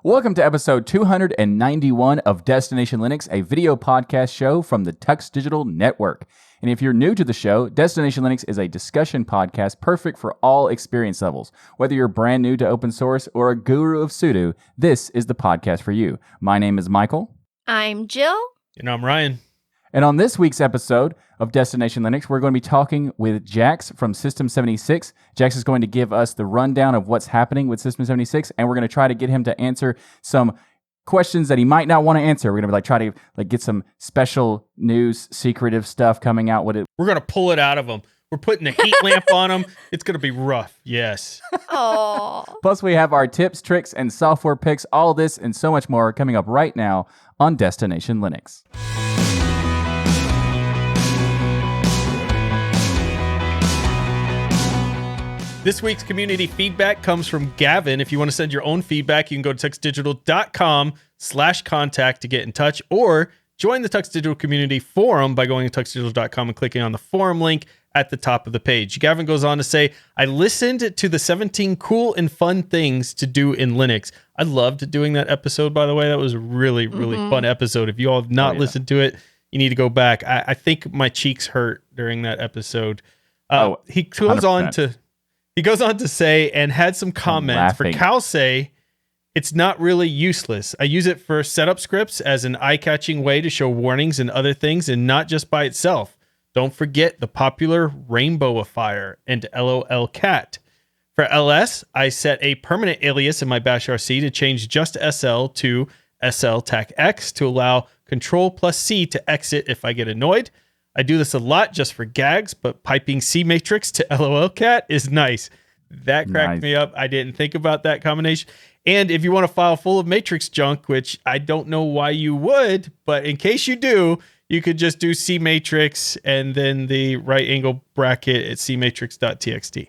Welcome to episode 291 of Destination Linux, a video podcast show from the TuxDigital Network. And if you're new to the show, Destination Linux is a discussion podcast perfect for all experience levels. Whether you're brand new to open source or a guru of sudo, this is the podcast for you. My name is Michael. I'm Jill. And I'm Ryan. And on this week's episode of Destination Linux, we're going to be talking with Jax from System76. Jax is going to give us the rundown of what's happening with System76, and we're going to try to get him to answer some questions that he might not want to answer. We're going to try to get some special news, secretive stuff coming out with it. We're going to pull it out of him. We're putting a heat lamp on him. It's going to be rough. Yes. Oh. Plus, we have our tips, tricks, and software picks. All this and so much more coming up right now on Destination Linux. This week's community feedback comes from Gavin. If you want to send your own feedback, you can go to tuxdigital.com/contact to get in touch, or join the TuxDigital community forum by going to tuxdigital.com and clicking on the forum link at the top of the page. Gavin goes on to say, I listened to the 17 cool and fun things to do in Linux. I loved doing that episode, by the way. That was a really, really fun episode. If you all have not listened to it, you need to go back. I think my cheeks hurt during that episode. He goes on to... He goes on to say, and had some comments for Calsay. It's not really useless. I use it for setup scripts as an eye-catching way to show warnings and other things, and not just by itself. Don't forget the popular Rainbowifier and LOLcat. For LS, I set a permanent alias in my bash RC to change just SL to SL-TAC-X to allow Control+C to exit if I get annoyed. I do this a lot just for gags, but piping C-matrix to LOLcat is nice. That cracked me up. I didn't think about that combination. And if you want a file full of matrix junk, which I don't know why you would, but in case you do, you could just do C-matrix and then the right angle bracket at cmatrix.txt.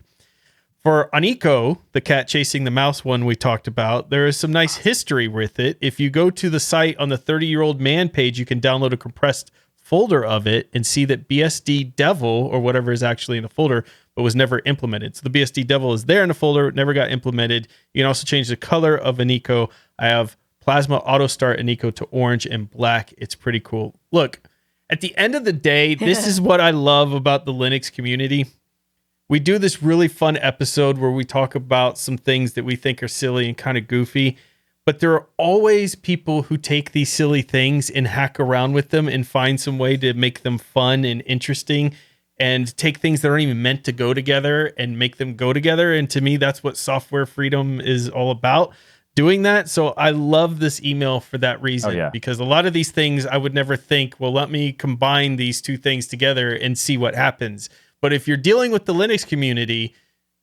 For Aniko, the cat chasing the mouse one we talked about, there is some nice history with it. If you go to the site on the 30-year-old man page, you can download a compressed folder of it and see that BSD Devil, or whatever is actually in the folder, but was never implemented. So the BSD Devil is there in the folder, never got implemented. You can also change the color of Aniko. I have Plasma Auto Start Aniko to orange and black. It's pretty cool. Look, at the end of the day, this is what I love about the Linux community. We do this really fun episode where we talk about some things that we think are silly and kind of goofy. But there are always people who take these silly things and hack around with them and find some way to make them fun and interesting, and take things that aren't even meant to go together and make them go together. And to me, that's what software freedom is all about, doing that. So I love this email for that reason, because a lot of these things I would never think, well, let me combine these two things together and see what happens. But if you're dealing with the Linux community,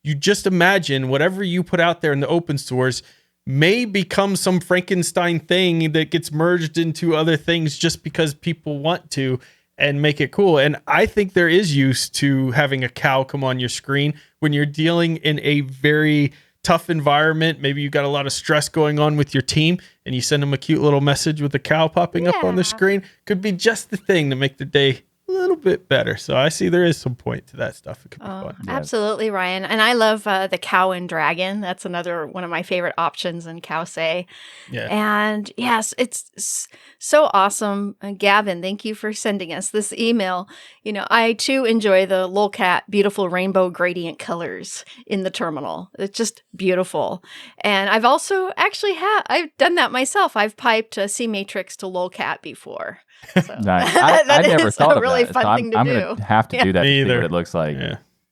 you just imagine whatever you put out there in the open source may become some Frankenstein thing that gets merged into other things just because people want to and make it cool. And I think there is use to having a cow come on your screen when you're dealing in a very tough environment. Maybe you've got a lot of stress going on with your team and you send them a cute little message with a cow popping up on the screen. Could be just the thing to make the day a little bit better. So I see there is some point to that stuff. It could be fun. Absolutely, Ryan. And I love the cow and dragon. That's another one of my favorite options in Calsay. Yeah. And yes, it's so awesome. Gavin, thank you for sending us this email. You know, I too enjoy the lolcat beautiful rainbow gradient colors in the terminal. It's just beautiful. And I've also actually I've done that myself. I've piped a C-matrix to lolcat before. So nice. I never thought of really that. fun thing to I'm do. going to have to do that to see what it looks like.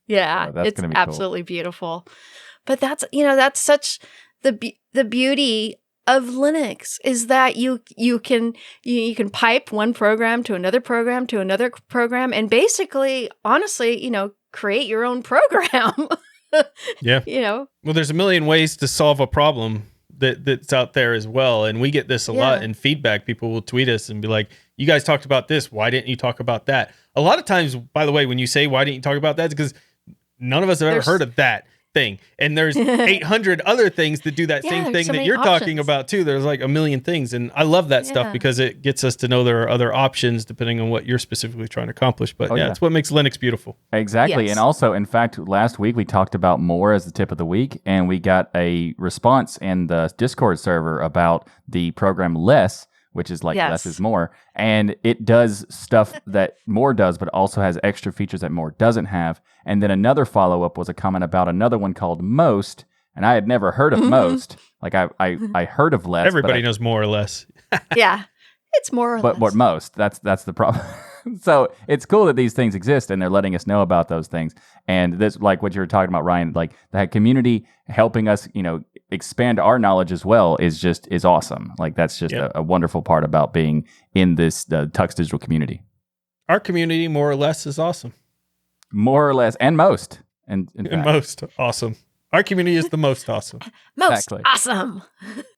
Yeah, so it's absolutely beautiful. But that's such the beauty of Linux is that you can pipe one program to another program to another program and basically, honestly, create your own program. Well, there's a million ways to solve a problem that's out there as well. And we get this a lot in feedback. People will tweet us and be like, you guys talked about this. Why didn't you talk about that? A lot of times, by the way, when you say, why didn't you talk about that? It's because none of us have ever heard of that. thing. And there's 800 other things that do that same thing that you're talking about too. There's like a million things. And I love that stuff because it gets us to know there are other options depending on what you're specifically trying to accomplish. But it's what makes Linux beautiful. Exactly. Yes. And also, in fact, last week we talked about more as the tip of the week, and we got a response in the Discord server about the program Less, which is like less is more. And it does stuff that more does, but also has extra features that more doesn't have. And then another follow-up was a comment about another one called Most, and I had never heard of Most. Like I heard of Less. Everybody knows more or less. Yeah, it's more or less. But most, that's the problem. So it's cool that these things exist and they're letting us know about those things. And this, like what you were talking about, Ryan, like that community helping us, expand our knowledge as well is awesome. Like that's just a wonderful part about being in this TuxDigital community. Our community, more or less, is awesome. More or less, and most. And most awesome. Our community is the most awesome. Most awesome.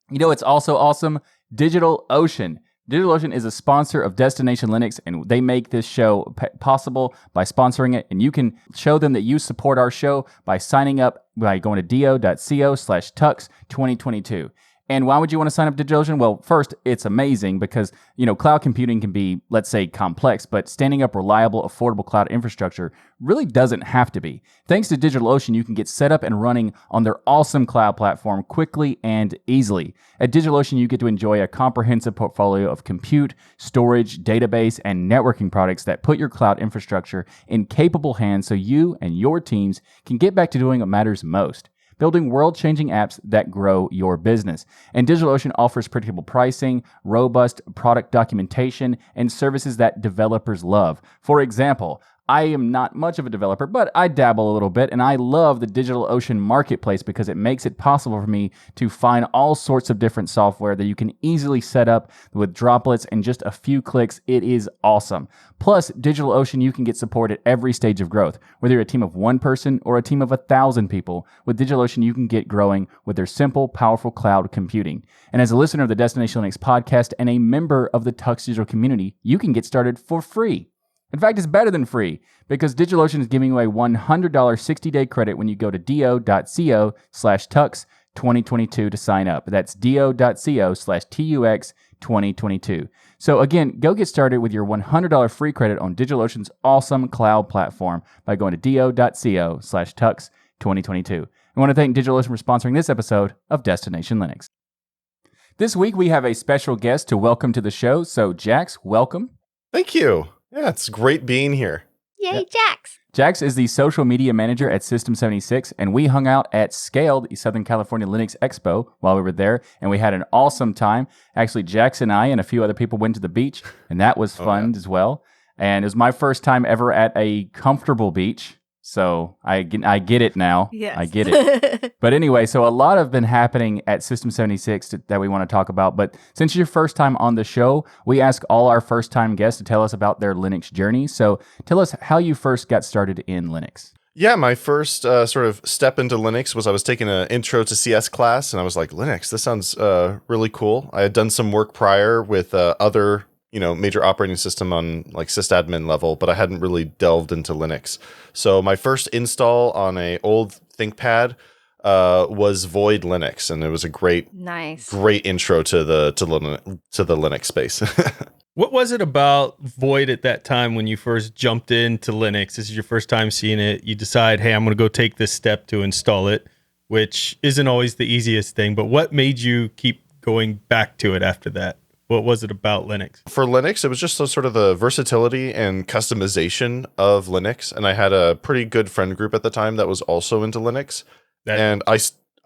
It's also awesome. DigitalOcean. DigitalOcean is a sponsor of Destination Linux, and they make this show possible by sponsoring it. And you can show them that you support our show by signing up by going to do.co/tux2022. And why would you want to sign up to DigitalOcean? Well, first, it's amazing because, cloud computing can be, let's say, complex, but standing up reliable, affordable cloud infrastructure really doesn't have to be. Thanks to DigitalOcean, you can get set up and running on their awesome cloud platform quickly and easily. At DigitalOcean, you get to enjoy a comprehensive portfolio of compute, storage, database, and networking products that put your cloud infrastructure in capable hands so you and your teams can get back to doing what matters most. Building world-changing apps that grow your business. And DigitalOcean offers predictable pricing, robust product documentation, and services that developers love. For example, I am not much of a developer, but I dabble a little bit, and I love the DigitalOcean marketplace because it makes it possible for me to find all sorts of different software that you can easily set up with droplets in just a few clicks. It is awesome. Plus, DigitalOcean, you can get support at every stage of growth. Whether you're a team of one person or a team of 1,000 people, with DigitalOcean, you can get growing with their simple, powerful cloud computing. And as a listener of the Destination Linux podcast and a member of the TuxDigital community, you can get started for free. In fact, it's better than free because DigitalOcean is giving away $100 60-day credit when you go to do.co/tux2022 to sign up. That's do.co/tux2022. So again, go get started with your $100 free credit on DigitalOcean's awesome cloud platform by going to do.co/tux2022. I want to thank DigitalOcean for sponsoring this episode of Destination Linux. This week, we have a special guest to welcome to the show. So Jax, welcome. Thank you. Yeah, it's great being here. Yay, Jax. Jax is the social media manager at System76, and we hung out at Scale, the Southern California Linux Expo, while we were there, and we had an awesome time. Actually, Jax and I and a few other people went to the beach, and that was fun as well. And it was my first time ever at a comfortable beach. So I get it now. Yes. I get it. But anyway, so a lot have been happening at System76 that we want to talk about. But since it's your first time on the show, we ask all our first-time guests to tell us about their Linux journey. So tell us how you first got started in Linux. Yeah, my first sort of step into Linux was I was taking an intro to CS class, and I was like, Linux, this sounds really cool. I had done some work prior with other major operating system on like sysadmin level, but I hadn't really delved into Linux. So my first install on a old ThinkPad was Void Linux, and it was a great intro to the Linux space. What was it about Void at that time when you first jumped into Linux? This is your first time seeing it. You decide, hey, I'm going to go take this step to install it, which isn't always the easiest thing. But what made you keep going back to it after that? What was it about Linux? For Linux, it was just sort of the versatility and customization of Linux. And I had a pretty good friend group at the time that was also into Linux. And I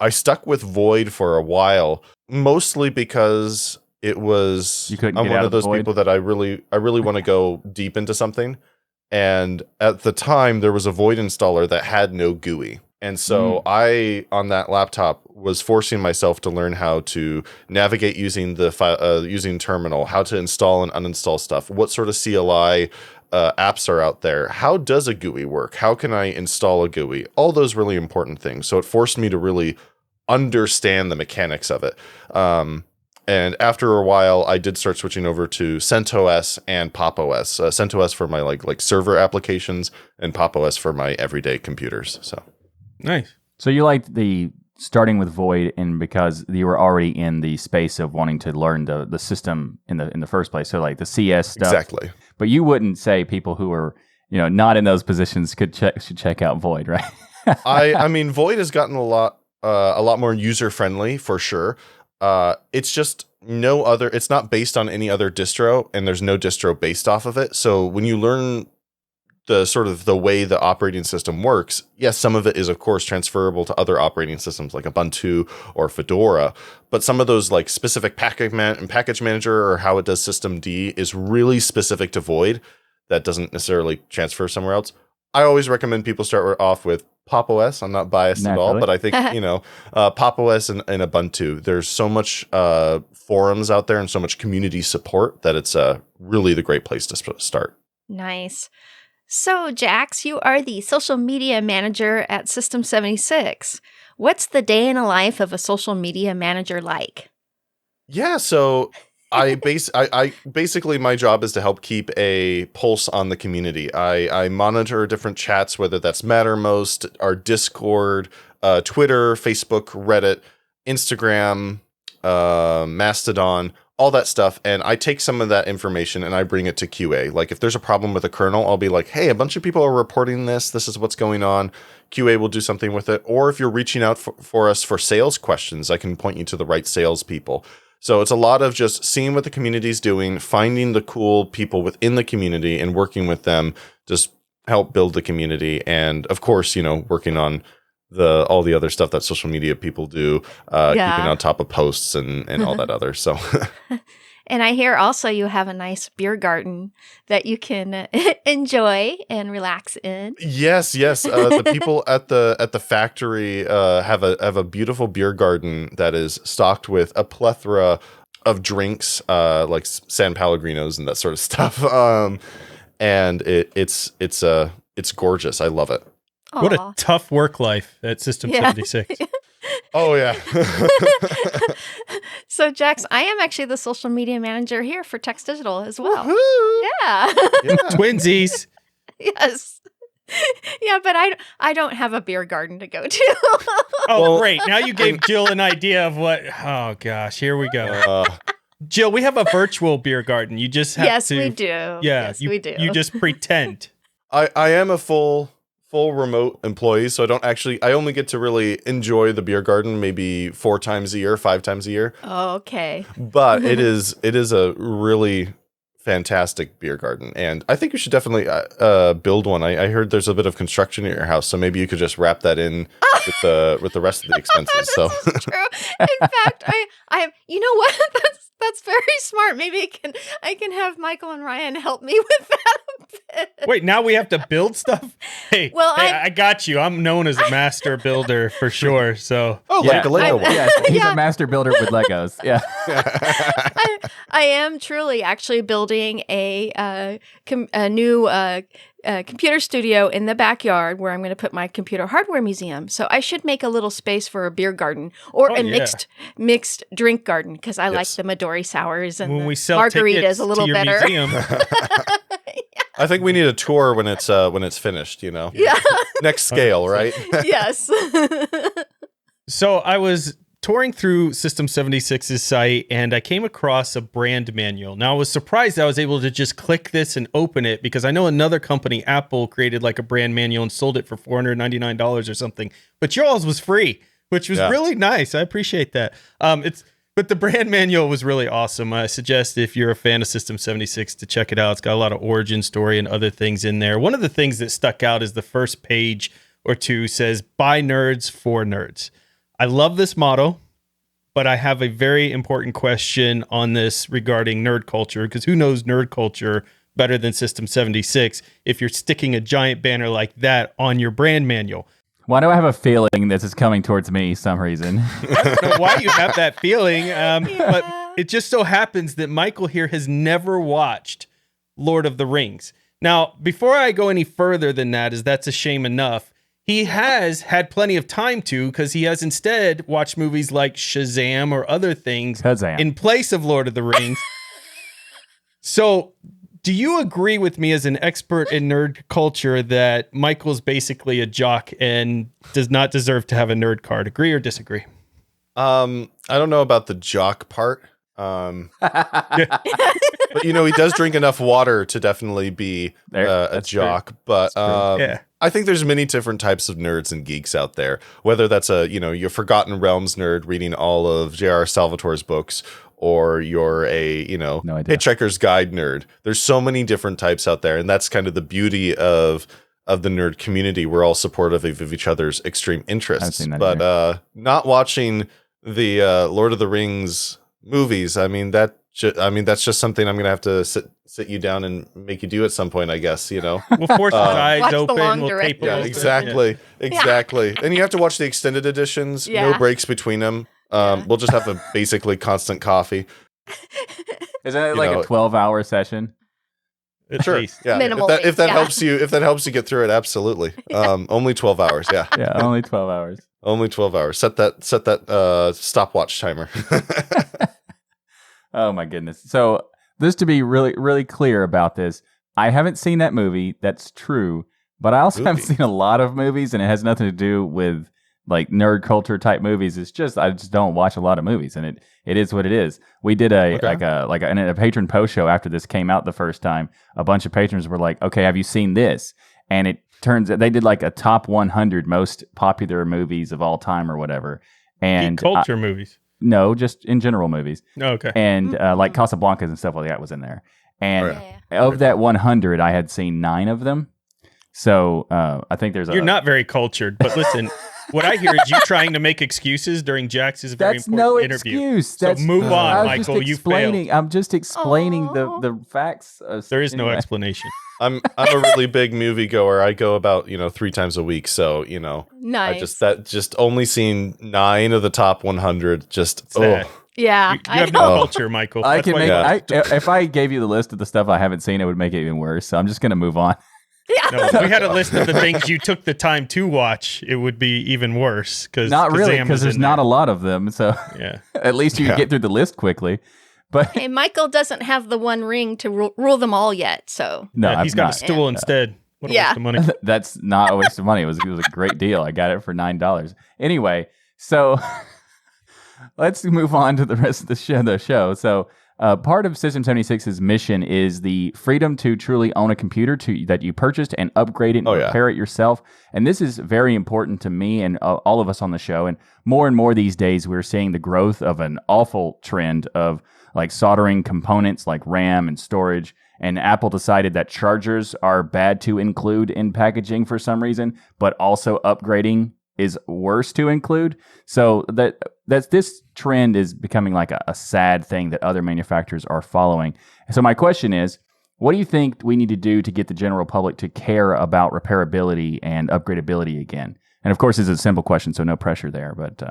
stuck with Void for a while, mostly because it was I'm one of those people that I really want to go deep into something. And at the time, there was a Void installer that had no GUI. And so I, on that laptop, was forcing myself to learn how to navigate using using terminal, how to install and uninstall stuff, what sort of CLI apps are out there, how does a GUI work, how can I install a GUI, all those really important things. So it forced me to really understand the mechanics of it. And after a while, I did start switching over to CentOS and PopOS. CentOS for my like server applications, and PopOS for my everyday computers. So. Nice. So you liked the starting with Void, and because you were already in the space of wanting to learn the system in the first place, so like the CS stuff. Exactly. But you wouldn't say people who are not in those positions should check out Void, right? I mean, Void has gotten a lot more user friendly for sure. It's just it's not based on any other distro, and there's no distro based off of it. So when you learn the sort of the way the operating system works, yes, some of it is of course transferable to other operating systems like Ubuntu or Fedora, but some of those like specific package manager or how it does systemd is really specific to Void that doesn't necessarily transfer somewhere else. I always recommend people start off with Pop! OS. I'm not biased at all, but I think, Pop! OS and Ubuntu, there's so much forums out there and so much community support that it's really the great place to start. Nice. So, Jax, you are the social media manager at System76. What's the day in the life of a social media manager like? Yeah, so I basically my job is to help keep a pulse on the community. I monitor different chats, whether that's Mattermost, our Discord, Twitter, Facebook, Reddit, Instagram, Mastodon, all that stuff, and I take some of that information and I bring it to QA. Like if there's a problem with a kernel, I'll be like, hey, a bunch of people are reporting this. This is what's going on. QA will do something with it. Or if you're reaching out for us for sales questions, I can point you to the right salespeople. So it's a lot of just seeing what the community's doing, finding the cool people within the community and working with them, just help build the community. And of course, working on all the other stuff that social media people do, keeping on top of posts and all that other. So, and I hear also you have a nice beer garden that you can enjoy and relax in. Yes. The people at the factory have a beautiful beer garden that is stocked with a plethora of drinks, like San Pellegrinos and that sort of stuff. And it's gorgeous. I love it. Aww. What a tough work life at System76. Yeah. Oh, yeah. So, Jax, I am actually the social media manager here for TuxDigital as well. Woo-hoo! Yeah. Twinsies. Yes. Yeah, but I don't have a beer garden to go to. Oh, great. Now you gave Jill an idea of what... Oh, gosh. Here we go. Jill, we have a virtual beer garden. You just have to... Yes, we do. Yeah, yes, we do. You just pretend. I am a full remote employee, so I only get to really enjoy the beer garden maybe 4 times a year, 5 times a year. Oh, okay. But it is a really fantastic beer garden, and I think you should definitely build one. I heard there's a bit of construction at your house, so maybe you could just wrap that in with the rest of the expenses. So this is true. In fact, I you know what? That's very smart. Maybe I can have Michael and Ryan help me with that a bit. Wait, now we have to build stuff? Hey, I got you. I'm known as a master builder for sure. So like a Lego one. Yeah, he's a master builder with Legos. Yeah. I am truly actually building a new computer studio in the backyard where I'm going to put my computer hardware museum. So I should make a little space for a beer garden or mixed drink garden because I like the Midori sours and when the we sell margaritas a little to your better. Museum. I think we need a tour when it's finished. Yeah. Next scale, right? Yes. So I was touring through System76's site and I came across a brand manual. Now I was surprised I was able to just click this and open it because I know another company, Apple, created like a brand manual and sold it for $499 or something. But yours was free, which was really nice. I appreciate that. But the brand manual was really awesome. I suggest if you're a fan of System76 to check it out. It's got a lot of origin story and other things in there. One of the things that stuck out is the first page or two says, by nerds for nerds. I love this motto, but I have a very important question on this regarding nerd culture, because who knows nerd culture better than System76 if you're sticking a giant banner like that on your brand manual? Why do I have a feeling this is coming towards me some reason? I don't know why you have that feeling, but it just so happens that Michael here has never watched Lord of the Rings. Now, before I go any further than that, as that's a shame enough, he has had plenty of time to, because he has instead watched movies like Shazam or other things in place of Lord of the Rings. So Do you agree with me as an expert in nerd culture that Michael's basically a jock and does not deserve to have a nerd card? Agree or disagree? I don't know about the jock part. But he does drink enough water to definitely be a jock. True. But yeah. I think there's many different types of nerds and geeks out there. Whether that's your Forgotten Realms nerd reading all of J.R. Salvatore's books, or you're a Hitchhiker's Guide nerd. There's so many different types out there, and that's kind of the beauty of the nerd community. We're all supportive of each other's extreme interests. But not watching the Lord of the Rings movies, that's just something I'm gonna have to sit you down and make you do at some point, I guess. We'll force his eyes open. We'll tape yeah, exactly. And you have to watch the extended editions. Yeah. No breaks between them. We'll just have a basically constant coffee. Isn't it like a 12-hour session? Sure. Yeah. If that helps you get through it, absolutely. Only 12 hours. Yeah. Yeah. Only 12 hours. Only 12 hours. Set that stopwatch timer. Oh my goodness. So just to be really, really clear about this, I haven't seen that movie. That's true. But I also haven't seen a lot of movies, and it has nothing to do with like nerd culture type movies. It's just I just don't watch a lot of movies, and it is what it is. We did a patron post show after this came out the first time. A bunch of patrons were like, "Okay, have you seen this?" And it turns out they did like a top 100 most popular movies of all time or whatever. And culture movies. No, just in general movies. Oh, okay. And like Casablanca and stuff like that was in there. And of that 100, I had seen 9 of them. So I think there's You're not very cultured, but listen. What I hear is you trying to make excuses during Jax's very important interview. Excuse. So move on, Michael. You failed. I'm just explaining the facts. There is no explanation. I'm a really big movie goer. I go about 3 times a week. So nice. I just only seen 9 of the top 100. Yeah, you have no culture, Michael. If I gave you the list of the stuff I haven't seen, it would make it even worse. So I'm just gonna move on. Yeah. No, if we had a list of the things you took the time to watch, it would be even worse. Not really, because there's not a lot of them. So yeah, at least you can get through the list quickly. But hey, Michael doesn't have the one ring to rule them all yet. So no, he's got a stool instead. What a waste of money. That's not a waste of money. It was a great deal. I got it for $9. Anyway, so let's move on to the rest of the show. So. Part of System76's mission is the freedom to truly own a computer that you purchased and upgrade it and repair it yourself. And this is very important to me and all of us on the show. And more these days, we're seeing the growth of an awful trend of like soldering components like RAM and storage. And Apple decided that chargers are bad to include in packaging for some reason, but also upgrading is worse to include. So that's this trend is becoming like a sad thing that other manufacturers are following. So my question is, what do you think we need to do to get the general public to care about repairability and upgradability again? And of course, it's a simple question, so no pressure there. But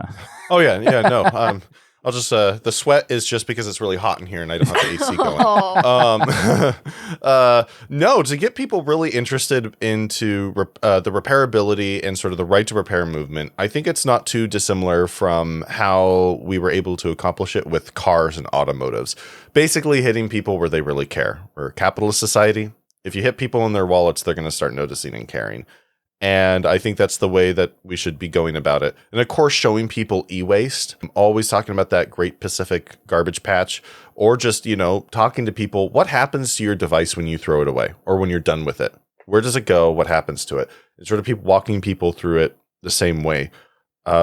no. I'll just the sweat is just because it's really hot in here and I don't have the AC going. No, to get people really interested into the repairability and sort of the right to repair movement, I think it's not too dissimilar from how we were able to accomplish it with cars and automotives. Basically hitting people where they really care. We're a capitalist society. If you hit people in their wallets, they're going to start noticing and caring. And I think that's the way that we should be going about it. And of course, showing people e-waste. I'm always talking about that Great Pacific Garbage Patch, or just, talking to people. What happens to your device when you throw it away or when you're done with it? Where does it go? What happens to it? And sort of walking people through it the same way.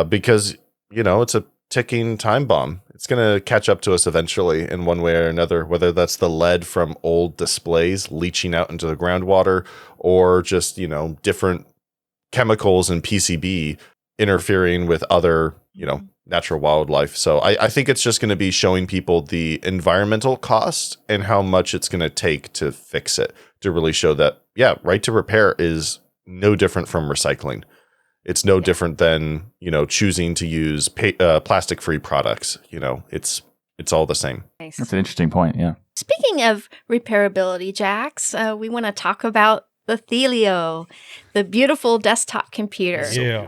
Because, it's a ticking time bomb. It's going to catch up to us eventually in one way or another, whether that's the lead from old displays leaching out into the groundwater, or just, different chemicals and PCB interfering with other, natural wildlife. So I think it's just going to be showing people the environmental cost and how much it's going to take to fix it, to really show that, right to repair is no different from recycling. It's no different than, choosing to use plastic-free products. It's all the same. Nice. That's an interesting point. Yeah. Speaking of repairability, Jax, we want to talk about the Thelio, the beautiful desktop computer. Yeah.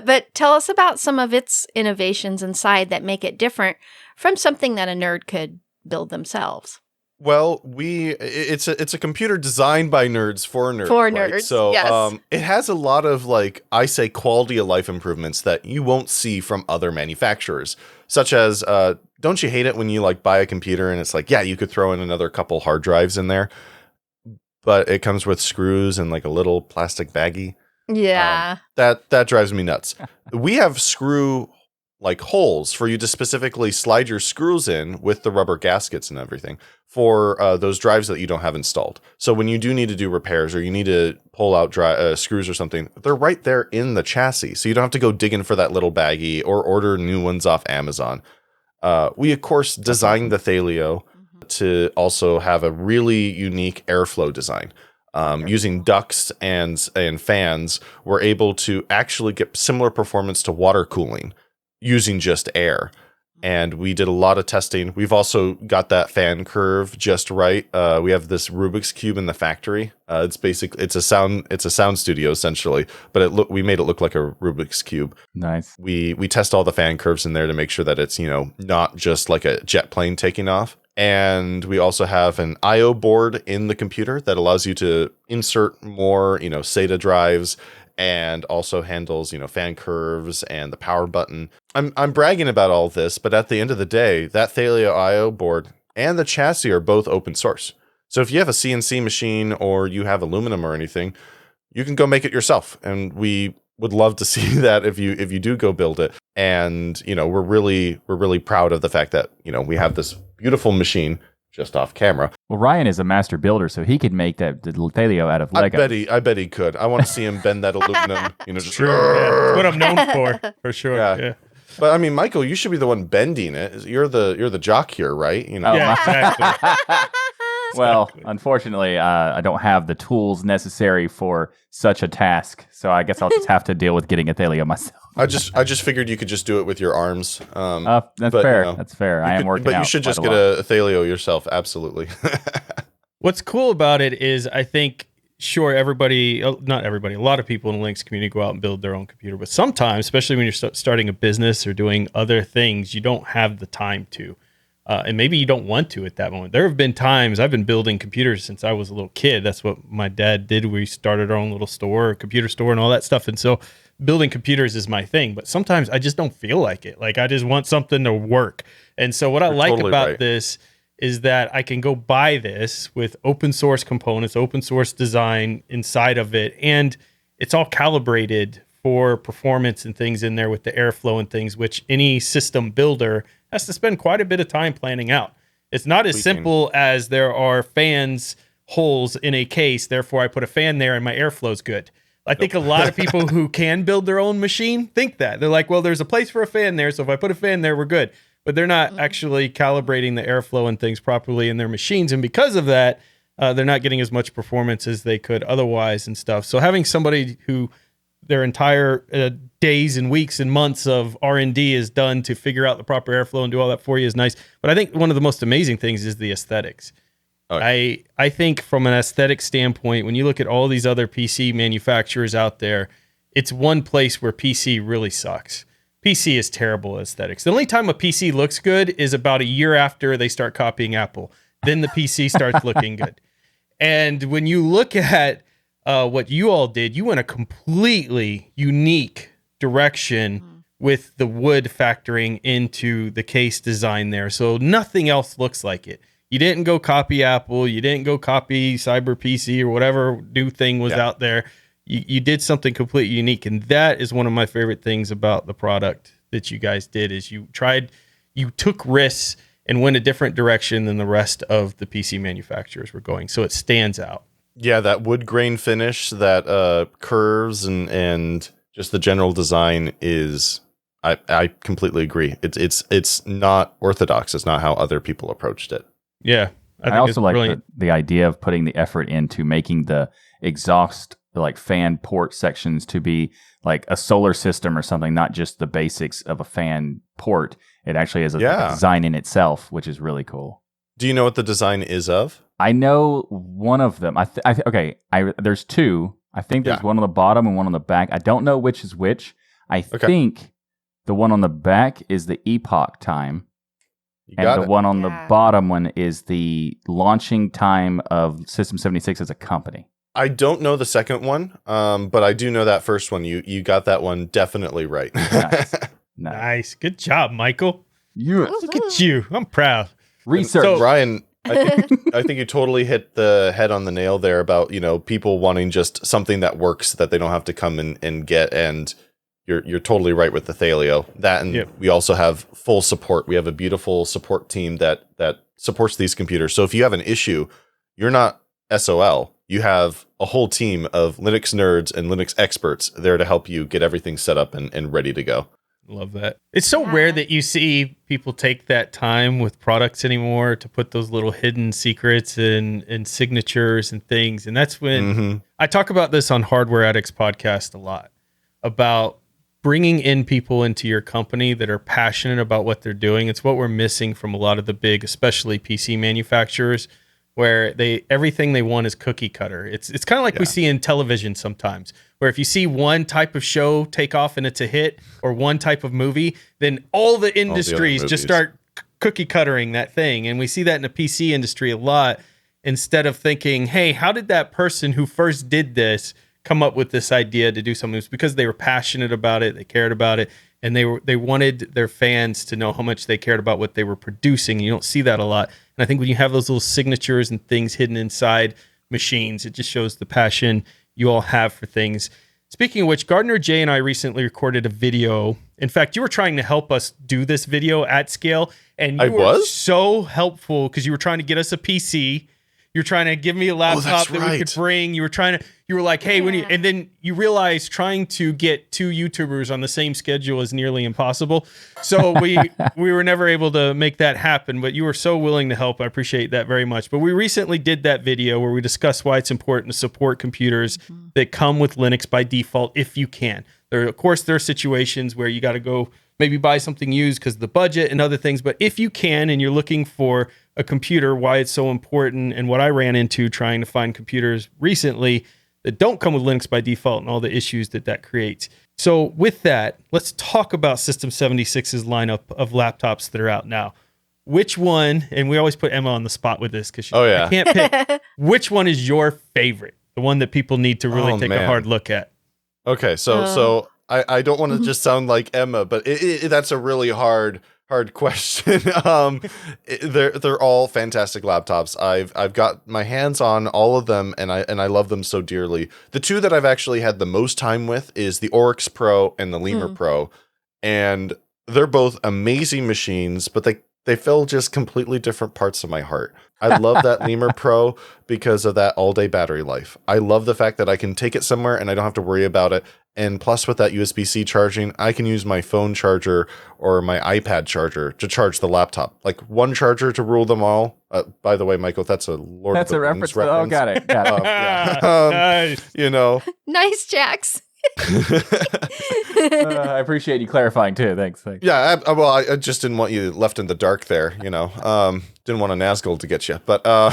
But tell us about some of its innovations inside that make it different from something that a nerd could build themselves. Well, it's a computer designed by nerds for nerds. For right? nerds, So yes. it has a lot of I say quality of life improvements that you won't see from other manufacturers, such as don't you hate it when you buy a computer and it's yeah, you could throw in another couple hard drives in there, but it comes with screws and a little plastic baggie. Yeah. That drives me nuts. We have screw holes for you to specifically slide your screws in with the rubber gaskets and everything for those drives that you don't have installed. So when you do need to do repairs or you need to pull out screws or something, they're right there in the chassis. So you don't have to go digging for that little baggie or order new ones off Amazon. We, of course, designed the Thelio to also have a really unique airflow design. Using ducts and fans, we're able to actually get similar performance to water cooling using just air. And we did a lot of testing. We've also got that fan curve just right. We have this Rubik's Cube in the factory. It's a sound studio essentially, but we made it look like a Rubik's Cube. Nice. We test all the fan curves in there to make sure that it's, not just like a jet plane taking off. And we also have an I/O board in the computer that allows you to insert more, SATA drives, and also handles, fan curves and the power button. I'm bragging about all this, but at the end of the day, that Thelio I/O board and the chassis are both open source. So if you have a CNC machine or you have aluminum or anything, you can go make it yourself. And we would love to see that if you do go build it. And, we're really proud of the fact that, we have this beautiful machine just off camera. Well, Ryan is a master builder, so he could make the Thelio out of Lego. I bet he could. I want to see him bend that aluminum. Just True. Yeah. That's what I'm known for sure. Yeah. But I mean, Michael, you should be the one bending it. You're the jock here, right? Yeah, exactly. Well, unfortunately, I don't have the tools necessary for such a task, so I guess I'll just have to deal with getting a Thelio myself. I just figured you could just do it with your arms. That's fair. That's fair. I am working out. But you should just get a Thelio yourself. Absolutely. What's cool about it is I think, sure, not everybody, a lot of people in the Linux community go out and build their own computer. But sometimes, especially when you're starting a business or doing other things, you don't have the time to. And maybe you don't want to at that moment. There have been times I've been building computers since I was a little kid. That's what my dad did. We started our own little store, a computer store and all that stuff. And so building computers is my thing. But sometimes I just don't feel like it. I just want something to work. And so what I like totally about right. this is that I can go buy this with open source components, open source design inside of it. And it's all calibrated for performance and things in there with the airflow and things, which any system builder has to spend quite a bit of time planning out. It's not as simple as there are fans holes in a case, therefore I put a fan there and my airflow's good. I think a lot of people who can build their own machine think that. They're like, well, there's a place for a fan there, so if I put a fan there, we're good. But they're not actually calibrating the airflow and things properly in their machines. And because of that, they're not getting as much performance as they could otherwise and stuff. So having somebody who their entire days and weeks and months of R&D is done to figure out the proper airflow and do all that for you is nice. But I think one of the most amazing things is the aesthetics. Okay. I think from an aesthetic standpoint, when you look at all these other PC manufacturers out there, it's one place where PC really sucks. PC is terrible aesthetics. The only time a PC looks good is about a year after they start copying Apple. Then the PC starts looking good. And when you look at what you all did, you went a completely unique direction with the wood factoring into the case design there. So nothing else looks like it. You didn't go copy Apple. You didn't go copy Cyber PC or whatever new thing was out there. You did something completely unique. And that is one of my favorite things about the product that you guys did is you took risks and went a different direction than the rest of the PC manufacturers were going. So it stands out. Yeah, that wood grain finish, that curves and just the general design is, I completely agree. It's not orthodox. It's not how other people approached it. Yeah. I also like the idea of putting the effort into making the exhaust, fan port sections to be like a solar system or something, not just the basics of a fan port. It actually has a design in itself, which is really cool. Do you know what the design is of? I know one of them. There's two. I think there's one on the bottom and one on the back. I don't know which is which. I think the one on the back is the epoch time. You And got the it. one on the Yeah. bottom one is the launching time of System76 as a company. I don't know the second one, but I do know that first one. You got that one definitely right. Nice. Nice. Good job, Michael. Yes. Look at you. I'm proud. Research. So- Ryan, I think you totally hit the head on the nail there about, people wanting just something that works that they don't have to come and get. And you're totally right with the Thalio. That, and Yep. we also have full support. We have a beautiful support team that supports these computers. So if you have an issue, you're not SOL. You have a whole team of Linux nerds and Linux experts there to help you get everything set up and ready to go. Love that. It's so Yeah. rare that you see people take that time with products anymore to put those little hidden secrets and signatures and things. And that's when I talk about this on Hardware Addicts podcast a lot, about bringing in people into your company that are passionate about what they're doing. It's what we're missing from a lot of the big, especially PC manufacturers, where everything they want is cookie cutter. It's kind of like we see in television sometimes, where if you see one type of show take off and it's a hit, or one type of movie, then all the industries just movies. start cookie cuttering that thing. And we see that in the PC industry a lot, instead of thinking, hey, how did that person who first did this come up with this idea to do something? It's because they were passionate about it, they cared about it, and they wanted their fans to know how much they cared about what they were producing. You don't see that a lot. And I think when you have those little signatures and things hidden inside machines, it just shows the passion you all have for things. Speaking of which, Gardner J and I recently recorded a video. In fact, you were trying to help us do this video at scale, and you were so helpful because you were trying to get us a PC. You're trying to give me a laptop that we could bring. You were like, hey, and then you realize trying to get two YouTubers on the same schedule is nearly impossible. So we were never able to make that happen, but you were so willing to help. I appreciate that very much. But we recently did that video where we discussed why it's important to support computers that come with Linux by default, if you can. Of course, there are situations where you got to go maybe buy something used because of the budget and other things. But if you can, and you're looking for a computer, why it's so important, and what I ran into trying to find computers recently that don't come with Linux by default and all the issues that creates. So with that, let's talk about System76's lineup of laptops that are out now. Which one, and we always put Emma on the spot with this because I can't pick. Which one is your favorite? The one that people need to really take a hard look at. Okay, so I don't want to just sound like Emma, but that's a really hard question. They're all fantastic laptops. I've got my hands on all of them, and I love them so dearly. The two that I've actually had the most time with is the Oryx Pro and the Lemur Pro, and they're both amazing machines, but they fill just completely different parts of my heart. I love that Lemur Pro because of that all-day battery life. I love the fact that I can take it somewhere and I don't have to worry about it. And plus with that USB-C charging, I can use my phone charger or my iPad charger to charge the laptop. Like one charger to rule them all. By the way, Michael, that's a Lord of the Rings reference. Oh, got it. Nice. Nice, Jax. I appreciate you clarifying too. Thanks. Yeah, well, I just didn't want you left in the dark there, Didn't want a Nazgul to get you, but I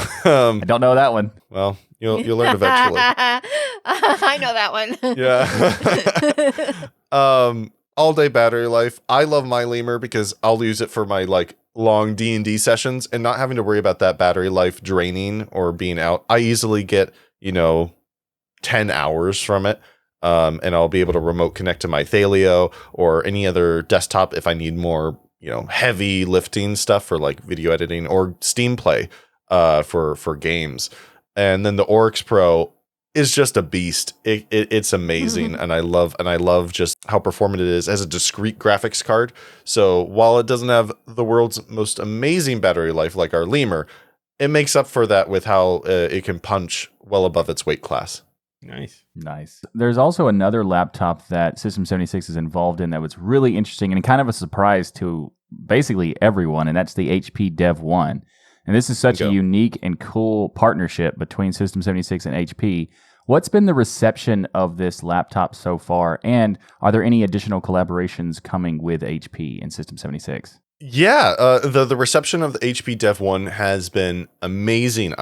don't know that one. Well, you'll learn eventually. I know that one. Yeah. All day battery life. I love my Lemur because I'll use it for my long D&D sessions and not having to worry about that battery life draining or being out. I easily get 10 hours from it. And I'll be able to remote connect to my Thalio or any other desktop if I need more, heavy lifting stuff for video editing or Steam Play for games. And then the Oryx Pro is just a beast. It's amazing, and I love just how performant it is as a discrete graphics card. So while it doesn't have the world's most amazing battery life like our Lemur, it makes up for that with how it can punch well above its weight class. Nice. There's also another laptop that System76 is involved in that was really interesting and kind of a surprise to basically everyone, and that's the HP Dev 1. And this is such a unique and cool partnership between System76 and HP. What's been the reception of this laptop so far, and are there any additional collaborations coming with HP and System76? Yeah, the reception of the HP Dev 1 has been amazing.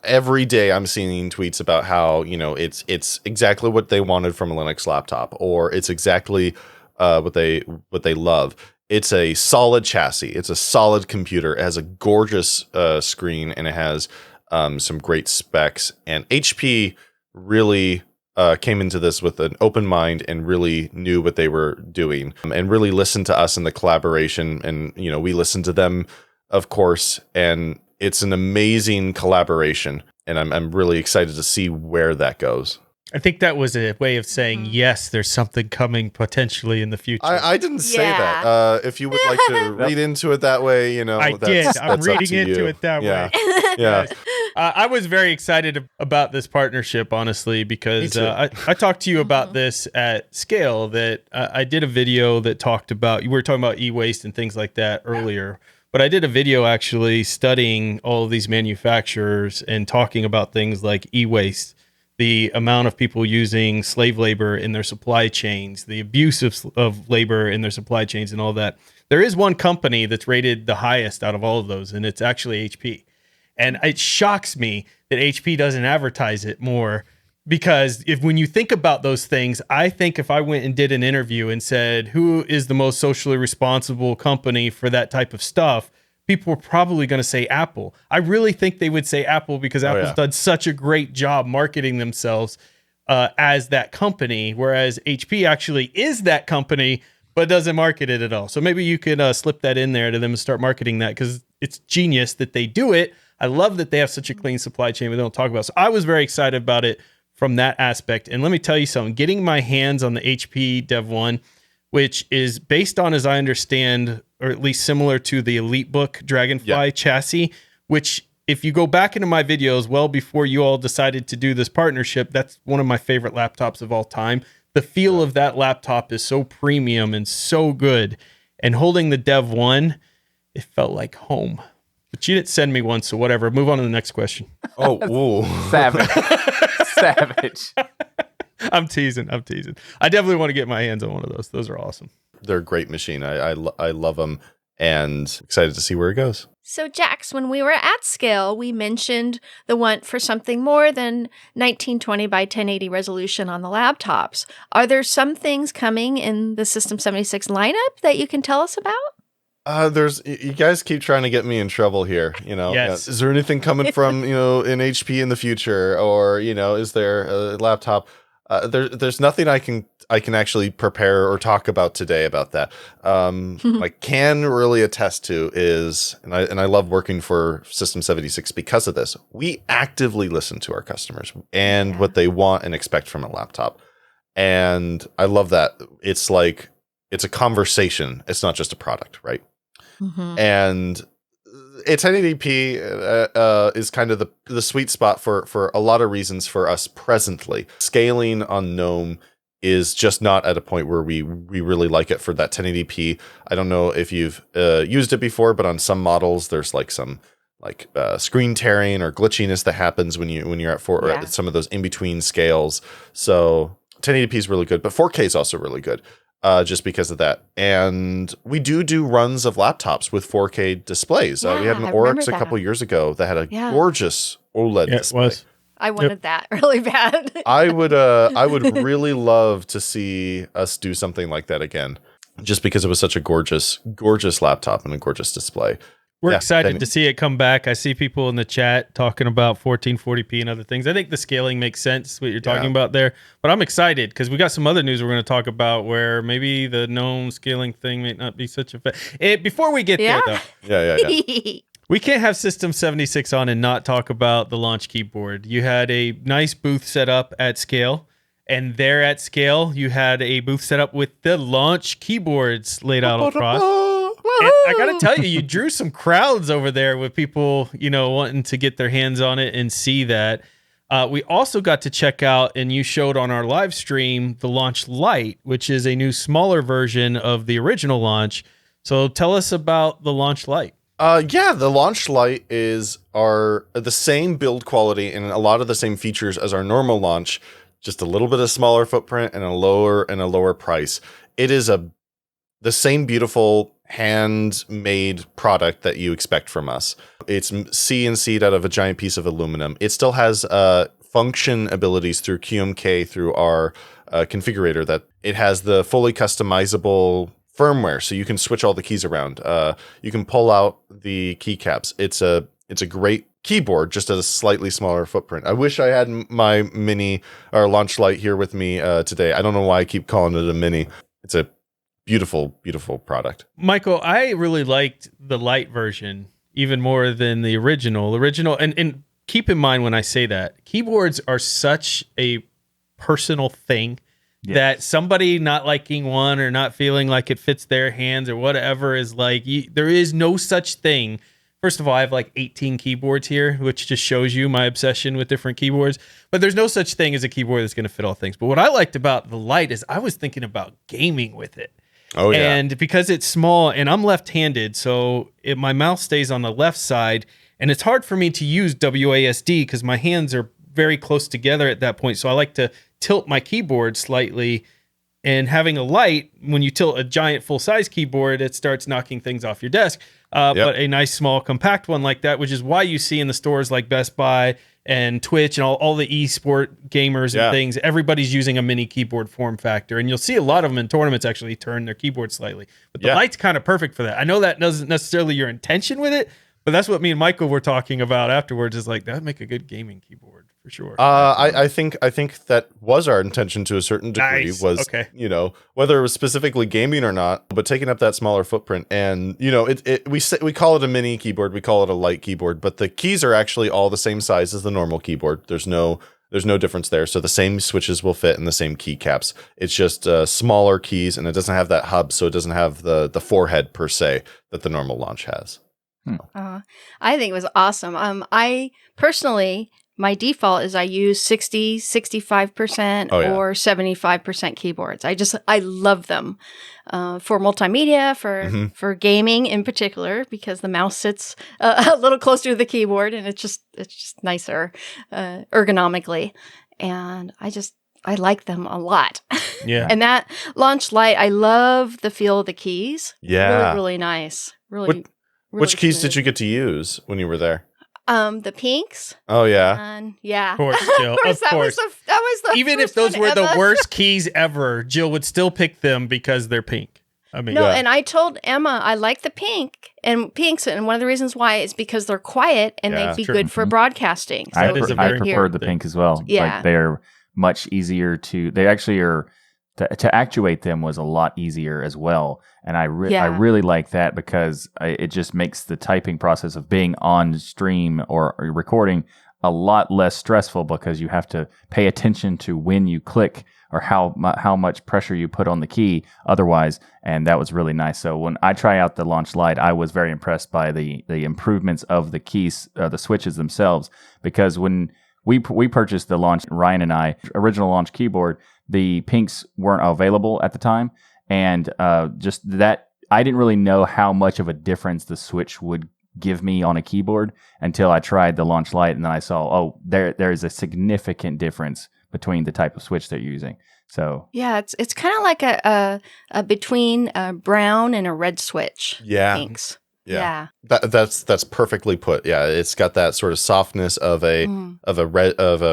Every day I'm seeing tweets about how, it's exactly what they wanted from a Linux laptop, or it's exactly what they love. It's a solid chassis. It's a solid computer. It has a gorgeous screen, and it has some great specs. And HP really came into this with an open mind and really knew what they were doing, and really listened to us in the collaboration. And we listened to them, of course. And it's an amazing collaboration. And I'm really excited to see where that goes. I think that was a way of saying, yes, there's something coming potentially in the future. I didn't say that. If you would like to read into it that way, I did. I'm reading into it that way. Yeah. I was very excited about this partnership, honestly, because I talked to you about this at Scale, that I did a video that talked about, you were talking about e-waste and things like that earlier. But I did a video actually studying all of these manufacturers and talking about things like e-waste, the amount of people using slave labor in their supply chains, the abuse of labor in their supply chains and all that. There is one company that's rated the highest out of all of those, and it's actually HP. And it shocks me that HP doesn't advertise it more, because when you think about those things, I think if I went and did an interview and said, who is the most socially responsible company for that type of stuff, people are probably going to say Apple. I really think they would say Apple, because Apple's done such a great job marketing themselves as that company, whereas HP actually is that company, but doesn't market it at all. So maybe you could slip that in there to them and start marketing that, because it's genius that they do it. I love that they have such a clean supply chain we don't talk about. So I was very excited about it from that aspect. And let me tell you something, getting my hands on the HP Dev 1, which is based on, as I understand, or at least similar to the EliteBook Dragonfly chassis, which if you go back into my videos well before you all decided to do this partnership, that's one of my favorite laptops of all time. The feel of that laptop is so premium and so good. And holding the Dev 1, it felt like home. But you didn't send me one, so whatever. Move on to the next question. Oh, ooh. Savage. Savage. I'm teasing. I definitely want to get my hands on one of those. Those are awesome. They're a great machine. I love them, and excited to see where it goes. So, Jax, when we were at Scale, we mentioned the want for something more than 1920 by 1080 resolution on the laptops. Are there some things coming in the System76 lineup that you can tell us about? You guys keep trying to get me in trouble here. Yes. Is there anything coming from in HP in the future, or is there a laptop? There's nothing I can actually prepare or talk about today about that. I can really attest to is, and I love working for System76 because of this. We actively listen to our customers and what they want and expect from a laptop, and I love that. It's like it's a conversation. It's not just a product, right? Mm-hmm. And 1080p is kind of the sweet spot for a lot of reasons for us presently. Scaling on GNOME is just not at a point where we really like it for that 1080p. I don't know if you've used it before, but on some models there's like some screen tearing or glitchiness that happens when you're at some of those in between scales. So 1080p is really good, but 4K is also really good. Just because of that. And we do runs of laptops with 4K displays. We had an Oryx a couple years ago that had a gorgeous OLED display. It was. I wanted that really bad. I would really love to see us do something like that again, just because it was such a gorgeous laptop and a gorgeous display. We're excited to see it come back. I see people in the chat talking about 1440p and other things. I think the scaling makes sense, what you're talking about there. But I'm excited because we got some other news we're going to talk about where maybe the GNOME scaling thing may not be such a... Before we get there, though. Yeah. We can't have System76 on and not talk about the launch keyboard. You had a nice booth set up at Scale. And there at Scale, you had a booth set up with the launch keyboards laid out across. And I gotta tell you drew some crowds over there with people, wanting to get their hands on it and see that. We also got to check out, and you showed on our live stream, the Launch Lite, which is a new smaller version of the original Launch. So tell us about the Launch Lite. The Launch Lite is the same build quality and a lot of the same features as our normal Launch, just a little bit of smaller footprint and a lower price. It is the same beautiful handmade product that you expect from us. It's CNC'd out of a giant piece of aluminum. It still has function abilities through QMK through our configurator, that it has the fully customizable firmware, so you can switch all the keys around. You can pull out the keycaps. It's a great keyboard, just at a slightly smaller footprint. I wish I had my mini or launch light here with me today. I don't know why I keep calling it a mini. It's a beautiful, beautiful product. Michael, I really liked the light version even more than the original. And keep in mind when I say that, keyboards are such a personal thing. Yes. That somebody not liking one or not feeling like it fits their hands or whatever is like, there is no such thing. First of all, I have like 18 keyboards here, which just shows you my obsession with different keyboards. But there's no such thing as a keyboard that's going to fit all things. But what I liked about the Lite is I was thinking about gaming with it. Oh, yeah. And because it's small and I'm left-handed, so my mouse stays on the left side. And it's hard for me to use WASD because my hands are very close together at that point. So I like to tilt my keyboard slightly, and having a light, when you tilt a giant full-size keyboard, it starts knocking things off your desk. But a nice small compact one like that, which is why you see in the stores like Best Buy and Twitch and all the esport gamers and things, everybody's using a mini keyboard form factor. And you'll see a lot of them in tournaments actually turn their keyboard slightly. But the light's kind of perfect for that. I know that isn't necessarily your intention with it, but that's what me and Michael were talking about afterwards, is like, that would make a good gaming keyboard for sure. I think that was our intention to a certain degree. Nice. Was, you know, whether it was specifically gaming or not, but taking up that smaller footprint. And, you know, we call it a mini keyboard, we call it a light keyboard, but the keys are actually all the same size as the normal keyboard. There's no difference there. So the same switches will fit in the same keycaps. It's just smaller keys, and it doesn't have that hub, so it doesn't have the forehead per se that the normal launch has. I think it was awesome. I personally, my default is I use 60, 65% or 75% keyboards. I love them for multimedia, for gaming in particular, because the mouse sits a little closer to the keyboard, and it's just nicer ergonomically. And I like them a lot. Yeah. And that launch light, I love the feel of the keys. Yeah. Really, really nice. Really Which keys smooth. did you get to use when you were there? The pinks. Oh, yeah. And yeah. Of course, Jill. Of course. That was the Even if first those one were the ever. worst keys ever, Jill would still pick them because they're pink. I mean, No, and I told Emma I like the pinks, and one of the reasons why is because they're quiet and they'd be good for broadcasting. So I is a I very prefer the thing. pink as well. Yeah. Like, they're much easier they actually are. To actuate them was a lot easier as well, and I really like that because it just makes the typing process of being on stream or recording a lot less stressful, because you have to pay attention to when you click or how much pressure you put on the key otherwise, and that was really nice. So when I try out the Launch Lite, I was very impressed by the improvements of the keys, the switches themselves, because when we purchased the launch, Ryan and I, original launch keyboard, the pinks weren't available at the time, and just that I didn't really know how much of a difference the switch would give me on a keyboard until I tried the Launch Lite, and then I saw, there is a significant difference between the type of switch they're using. So yeah, it's kind of like a between a brown and a red switch. Yeah. Pinks. Yeah. That's perfectly put. Yeah, it's got that sort of softness of a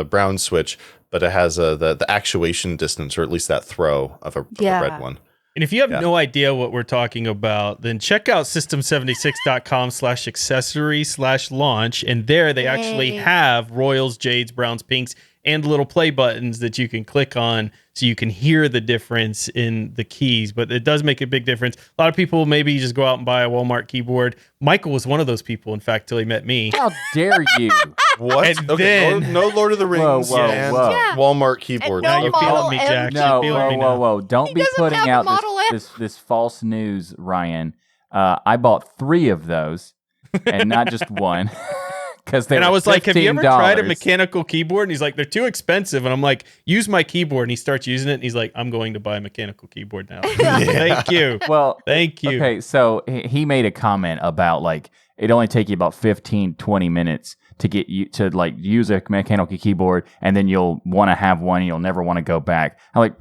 brown switch, but it has the actuation distance, or at least that throw of a red one. And if you have no idea what we're talking about, then check out system76.com/accessory/launch. And there they actually have royals, jades, browns, pinks, and little play buttons that you can click on so you can hear the difference in the keys. But it does make a big difference. A lot of people maybe just go out and buy a Walmart keyboard. Michael was one of those people, in fact, till he met me. how dare you? What? And Okay, then- no Lord of the Rings Whoa. and Yeah. Walmart keyboard. And no Now you're Model feeling me, M Jax. No, You're feeling me now. whoa. Don't He be doesn't putting have a out Model M. this false news, Ryan. I bought 3 of those and not just one. And I was like, have you ever tried a $15. mechanical keyboard? And he's like, they're too expensive. And I'm like, use my keyboard. And he starts using it. And he's like, I'm going to buy a mechanical keyboard now. Thank you. Well, Thank you. okay, so he made a comment about, like, it only take you about 15, 20 minutes to get you to, like, use a mechanical keyboard, and then you'll want to have one and you'll never want to go back. I'm like,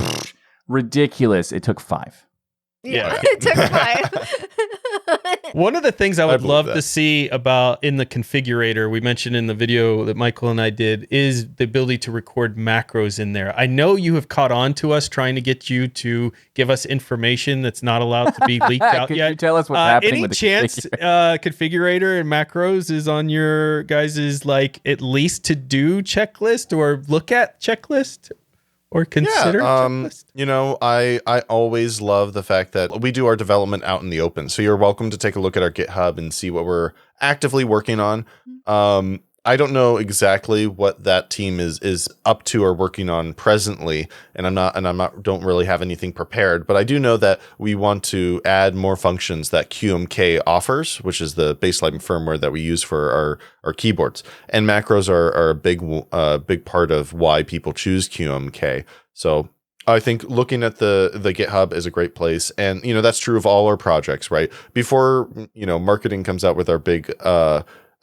ridiculous. It took 5. Yeah, it took 5. One of the things I would believe love that. to see about in the configurator, we mentioned in the video that Michael and I did, is the ability to record macros in there. I know you have caught on to us trying to get you to give us information that's not allowed to be leaked out Could yet. you tell us what's happening any with the chance configurator and macros is on your guys' like at least to do checklist or look at checklist? Or consider checklist? You know, I always love the fact that we do our development out in the open. So you're welcome to take a look at our GitHub and see what we're actively working on. I don't know exactly what that team is up to or working on presently, and don't really have anything prepared, but I do know that we want to add more functions that QMK offers, which is the baseline firmware that we use for our keyboards. And macros are a big part of why people choose QMK. So I think looking at the GitHub is a great place. And, you know, that's true of all our projects, right? Before, you know, marketing comes out with our big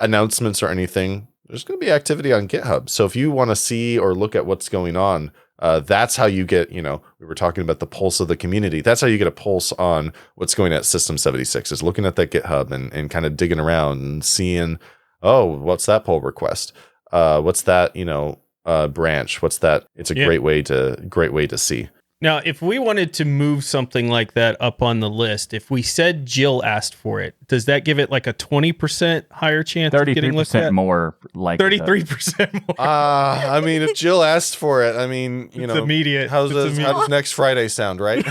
announcements or anything, there's going to be activity on GitHub. So if you want to see or look at what's going on, that's how you get, you know, we were talking about the pulse of the community. That's how you get a pulse on what's going at System76, is looking at that GitHub and kind of digging around and seeing, oh, what's that pull request? What's that, you know, branch? What's that? It's a great way to see. Now, if we wanted to move something like that up on the list, if we said Jill asked for it, does that give it like a 20% higher chance of getting looked at? 33% more likely. 33% more. I mean, if Jill asked for it, I mean, you It's know, immediate. how It's does immediate. next Friday sound, right?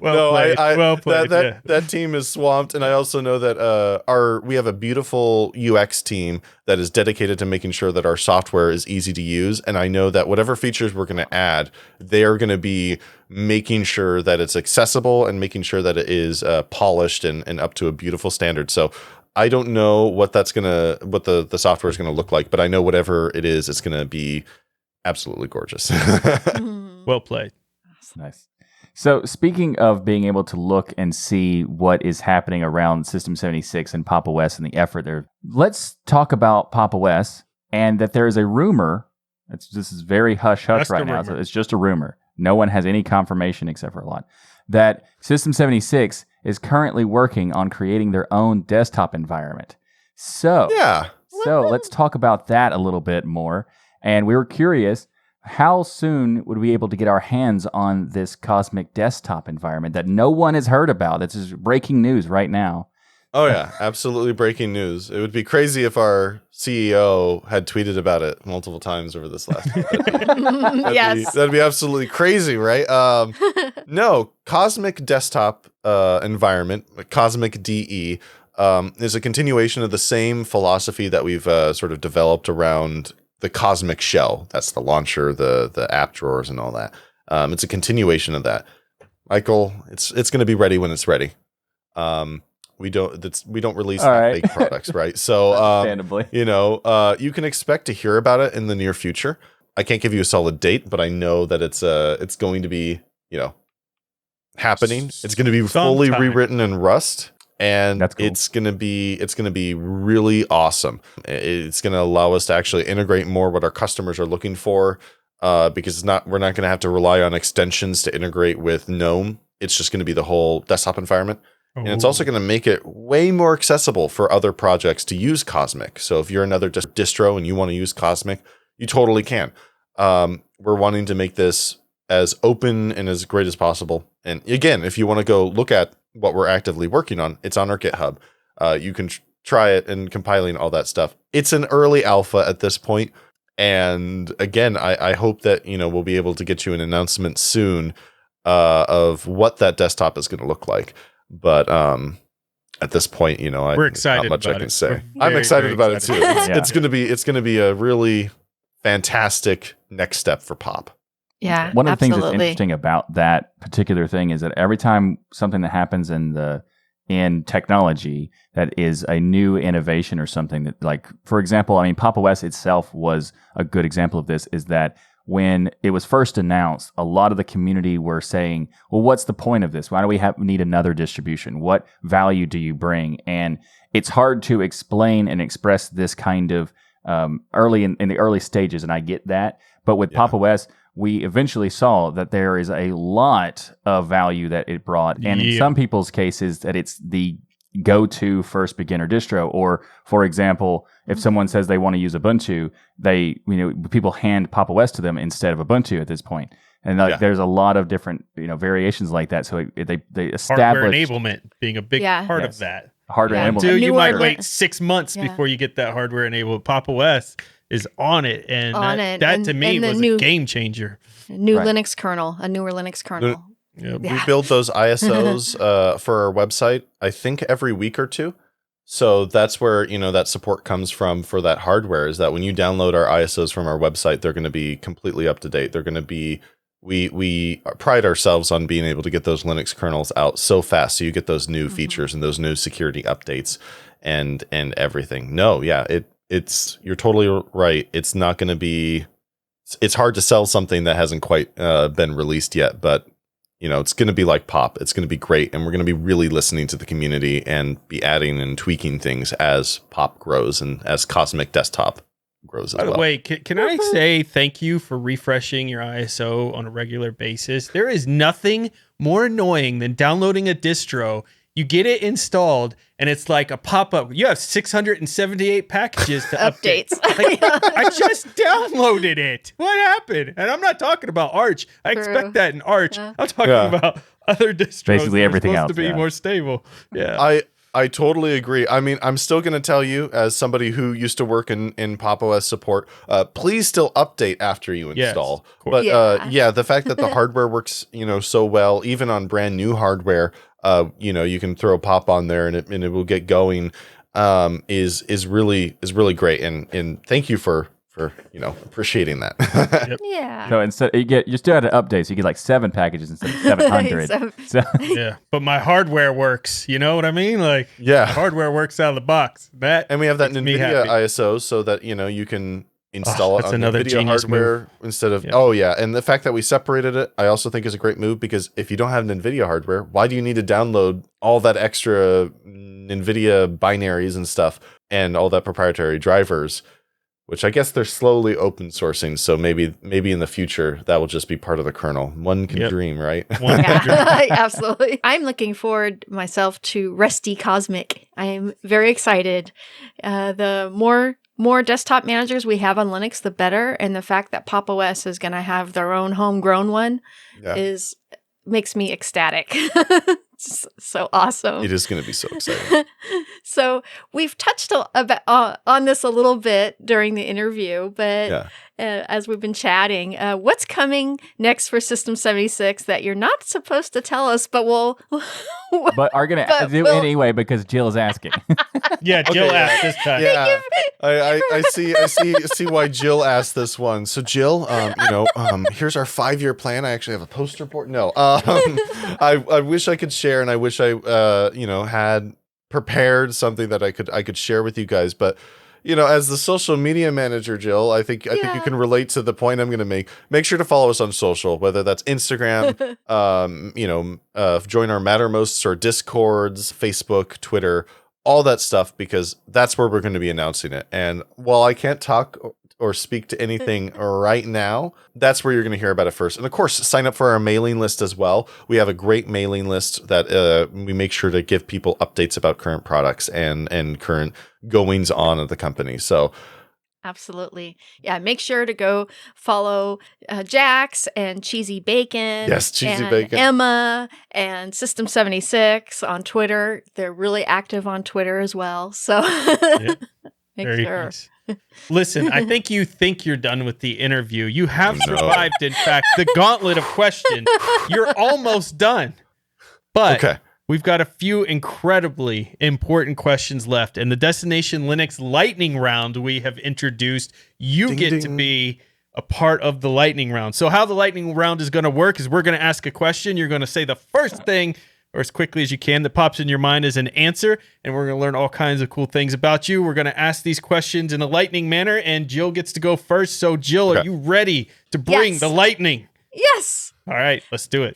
Well played. Well played. That team is swamped, and I also know that we have a beautiful UX team that is dedicated to making sure that our software is easy to use. And I know that whatever features we're going to add, they are going to be making sure that it's accessible and making sure that it is polished and up to a beautiful standard. So I don't know what the software is gonna look like, but I know whatever it is, it's gonna be absolutely gorgeous. Well played. Nice. So speaking of being able to look and see what is happening around System76 and Pop! OS and the effort there, let's talk about Pop! OS and that there is a rumor. This is very hush-hush right now. So it's just a rumor. No one has any confirmation except for a lot. That System76 is currently working on creating their own desktop environment. So, let's talk about that a little bit more. And we were curious, how soon would we be able to get our hands on this cosmic desktop environment that no one has heard about? That's just breaking news right now. Oh yeah, absolutely breaking news. It would be crazy if our CEO had tweeted about it multiple times over this last week. That'd be absolutely crazy, right? No, cosmic desktop environment, Cosmic DE, is a continuation of the same philosophy that we've sort of developed around the Cosmic Shell. That's the launcher, the app drawers, and all that. It's a continuation of that. Michael, it's going to be ready when it's ready. We don't release big products, right? So, understandably, you can expect to hear about it in the near future. I can't give you a solid date, but I know that it's going to be, happening. It's going to be fully rewritten in Rust. And That's cool. it's gonna be really awesome. It's gonna allow us to actually integrate more what our customers are looking for, because we're not gonna have to rely on extensions to integrate with GNOME. It's just gonna be the whole desktop environment, and it's also gonna make it way more accessible for other projects to use Cosmic. So if you're another distro and you want to use Cosmic, you totally can. We're wanting to make this as open and as great as possible. And again, if you want to go look at what we're actively working on, it's on our GitHub. You can try it and compiling all that stuff. It's an early alpha at this point. And again, I hope that, we'll be able to get you an announcement soon of what that desktop is going to look like. But at this point, we're excited not much about I can it. say. I'm excited about it too. It's going to be a really fantastic next step for Pop. Yeah, one of the things that's absolutely. interesting about that particular thing is that every time something that happens in technology that is a new innovation or something that, like, for example, Pop! OS itself was a good example of this, is that when it was first announced, a lot of the community were saying, well, what's the point of this? Why do we need another distribution? What value do you bring? And it's hard to explain and express this kind of early in the early stages, and I get that. But with Pop! OS, we eventually saw that there is a lot of value that it brought. And in some people's cases, that it's the go-to first beginner distro. Or, for example, if someone says they want to use Ubuntu, people hand Pop! OS to them instead of Ubuntu at this point. And there's a lot of different variations like that. So they established hardware enablement being a big part of that. Hardware enablement. Until you might wait 6 months before you get that hardware enabled. Pop! OS is on it, and that to me was a game changer. New Linux kernel, a newer Linux kernel. We build those ISOs for our website, I think every week or two. So that's where, that support comes from for that hardware, is that when you download our ISOs from our website, they're going to be completely up to date. They're going to be, we pride ourselves on being able to get those Linux kernels out so fast. So you get those new features and those new security updates and everything. No, it's, you're totally right. It's not going to be, it's hard to sell something that hasn't quite been released yet, but it's going to be like Pop. It's going to be great. And we're going to be really listening to the community and be adding and tweaking things as Pop grows and as Cosmic Desktop grows as well. By the way, can I say thank you for refreshing your ISO on a regular basis? There is nothing more annoying than downloading a distro. You get it installed, and it's like a pop-up. You have 678 packages to update. I just downloaded it. What happened? And I'm not talking about Arch. I expect that in Arch. I'm talking about other distros. Basically everything else. To be more stable. Yeah. I totally agree. I mean, I'm still going to tell you, as somebody who used to work in Pop! OS support, please still update after you install. Yes, but the fact that the hardware works, so well, even on brand new hardware, you can throw Pop on there and it will get going. Is really great. And thank you for appreciating that. Yep. Yeah. So instead you still had to update, so you get like 7 packages instead of 700. But my hardware works. You know what I mean? Like, hardware works out of the box. And we have that NVIDIA ISO so that you can install it on NVIDIA hardware instead of and the fact that we separated it, I also think is a great move, because if you don't have an NVIDIA hardware, why do you need to download all that extra NVIDIA binaries and stuff and all that proprietary drivers? Which I guess they're slowly open sourcing, so maybe in the future that will just be part of the kernel. One can dream, right? Absolutely. I'm looking forward myself to Rusty Cosmic. I am very excited. The more desktop managers we have on Linux, the better. And the fact that Pop! OS is going to have their own homegrown one makes me ecstatic. So awesome. It is going to be so exciting. So we've touched on this a little bit during the interview, but as we've been chatting, what's coming next for System76 that you're not supposed to tell us, but but are going to do anyway because Jill is asking. Jill asked this time. Yeah, I see why Jill asked this one. So Jill, here's our 5-year plan. I actually have a poster board. No, I wish I could share, and I wish I had prepared something that I could share with you guys, but as the social media manager, Jill, I think you can relate to the point I'm going to make. Make sure to follow us on social, whether that's Instagram, join our Mattermosts or Discords, Facebook, Twitter, all that stuff, because that's where we're going to be announcing it. And while I can't talk or speak to anything right now, that's where you're going to hear about it first. And of course, sign up for our mailing list as well. We have a great mailing list that we make sure to give people updates about current products and current goings on of the company. So absolutely. Yeah, make sure to go follow Jax and Cheesy Bacon. Yes, Cheesy and Bacon. Emma and System76 on Twitter. They're really active on Twitter as well. So make sure. Nice. Listen, I think you're done with the interview. You have survived, in fact, the gauntlet of questions. You're almost done. But we've got a few incredibly important questions left. And the Destination Linux lightning round we have introduced, you get to be a part of the lightning round. So how the lightning round is going to work is we're going to ask a question. You're going to say the first thing, or as quickly as you can, that pops in your mind as an answer, and we're going to learn all kinds of cool things about you. We're going to ask these questions in a lightning manner, and Jill gets to go first. So, Jill, are you ready to bring the lightning? Yes. All right, let's do it.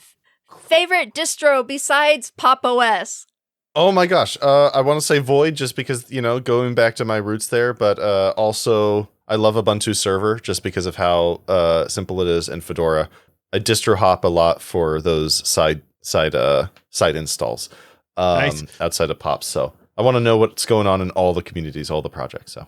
Favorite distro besides Pop! OS? Oh my gosh. I want to say Void just because, going back to my roots there, but also I love Ubuntu Server just because of how simple it is, and Fedora. I distro hop a lot for those side installs outside of Pops. So I want to know what's going on in all the communities, all the projects. So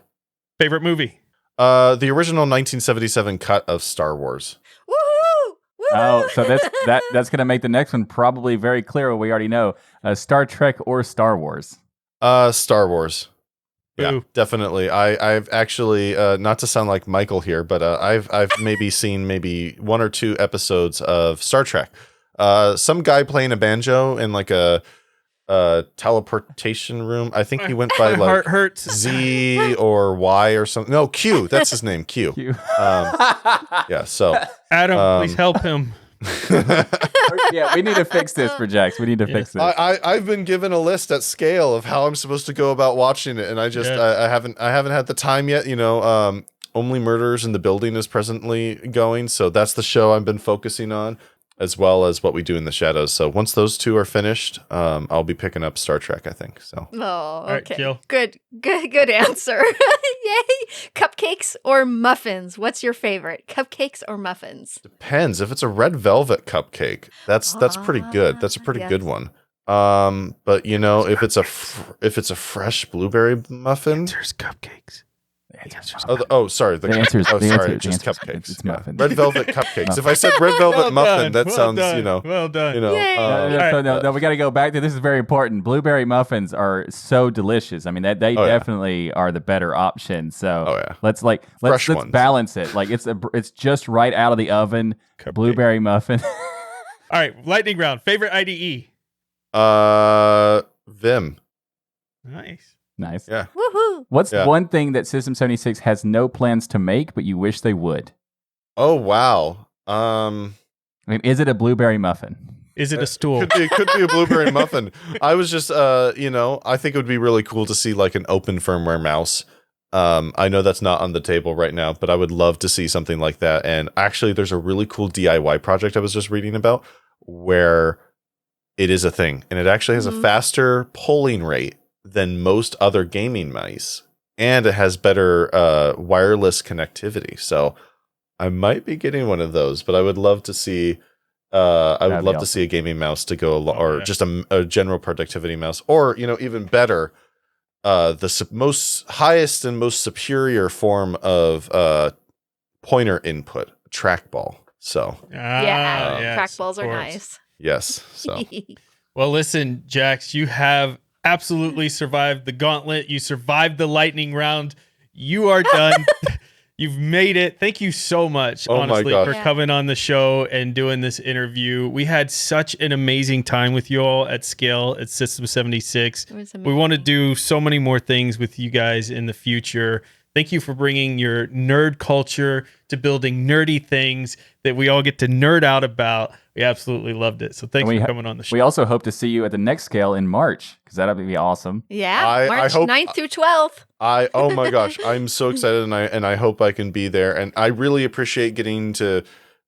Favorite movie? the original 1977 cut of Star Wars. Woohoo! Oh, so that's going to make the next one probably very clear what we already know. Star Trek or Star Wars? Star Wars. Yeah, Ooh. definitely. I've actually not to sound like Michael here, but I've maybe seen one or two episodes of Star Trek. Some guy playing a banjo in like a teleportation room. I think he went by My like heart hurts. Z or Y or something. No, Q. That's his name. Q. Q. Yeah. So Adam, please help him. Yeah, we need to fix this for Jax. We need to fix this. I've been given a list at scale of how I'm supposed to go about watching it, and I haven't had the time yet. Only Murders in the Building is presently going, so that's the show I've been focusing on, as well as What We Do in the Shadows. So once those two are finished, I'll be picking up Star Trek, I think. So. Oh, right, okay. Jill. Good answer. Yay! Cupcakes or muffins? What's your favorite? Cupcakes or muffins? Depends. If it's a red velvet cupcake, that's pretty good. That's a pretty good one. But if it's a fresh blueberry muffin, There's cupcakes. sorry. The answer's just cupcakes. It's muffins. Red velvet cupcakes. If I said red velvet muffin, that sounds, Well done. No, no, we got to go back to this. Is very important. Blueberry muffins are so delicious. I mean, they definitely are the better option. So let's balance it. Like it's just right out of the oven. Cupcake. Blueberry muffin. All right, lightning round. Favorite IDE? Vim. Nice. Yeah. Woohoo! What's one thing that System76 has no plans to make, but you wish they would? Oh wow. I mean, is it a blueberry muffin? Is it a stool? It could be a blueberry muffin. I was just, I think it would be really cool to see like an open firmware mouse. I know that's not on the table right now, but I would love to see something like that. And actually, there's a really cool DIY project I was just reading about where it is a thing, and it actually has a faster polling rate than most other gaming mice, and it has better wireless connectivity. So I might be getting one of those, but I would love to see. I would love to see a gaming mouse to go along, or just a general productivity mouse, or even better, the most highest and most superior form of pointer input, trackball. So trackballs are nice. Yes. So well, listen, Jax, you have absolutely survived the gauntlet. You survived the lightning round. You are done. You've made it. Thank you so much, honestly, for coming on the show and doing this interview. We had such an amazing time with you all at scale at System76. It was amazing. We want to do so many more things with you guys in the future. Thank you for bringing your nerd culture to building nerdy things that we all get to nerd out about. We absolutely loved it. So thanks for coming on the show. We also hope to see you at the next scale in March, because that'll be awesome. Yeah, March 9th through 12th. Oh my gosh, I'm so excited, and I hope I can be there. And I really appreciate getting to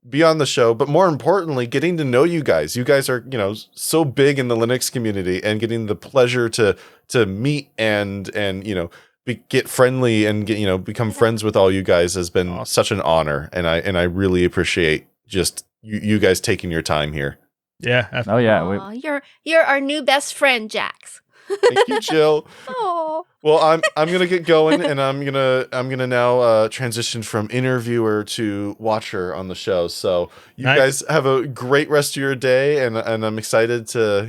be on the show, but more importantly, getting to know you guys. You guys are, so big in the Linux community, and getting the pleasure to meet and get friendly and become friends with all you guys has been such an honor, and I really appreciate just you guys taking your time here. Yeah. Absolutely. Oh yeah. You're our new best friend, Jax. Thank you, Jill. Oh. Well, I'm gonna get going, and I'm gonna now transition from interviewer to watcher on the show. So you guys have a great rest of your day, and I'm excited to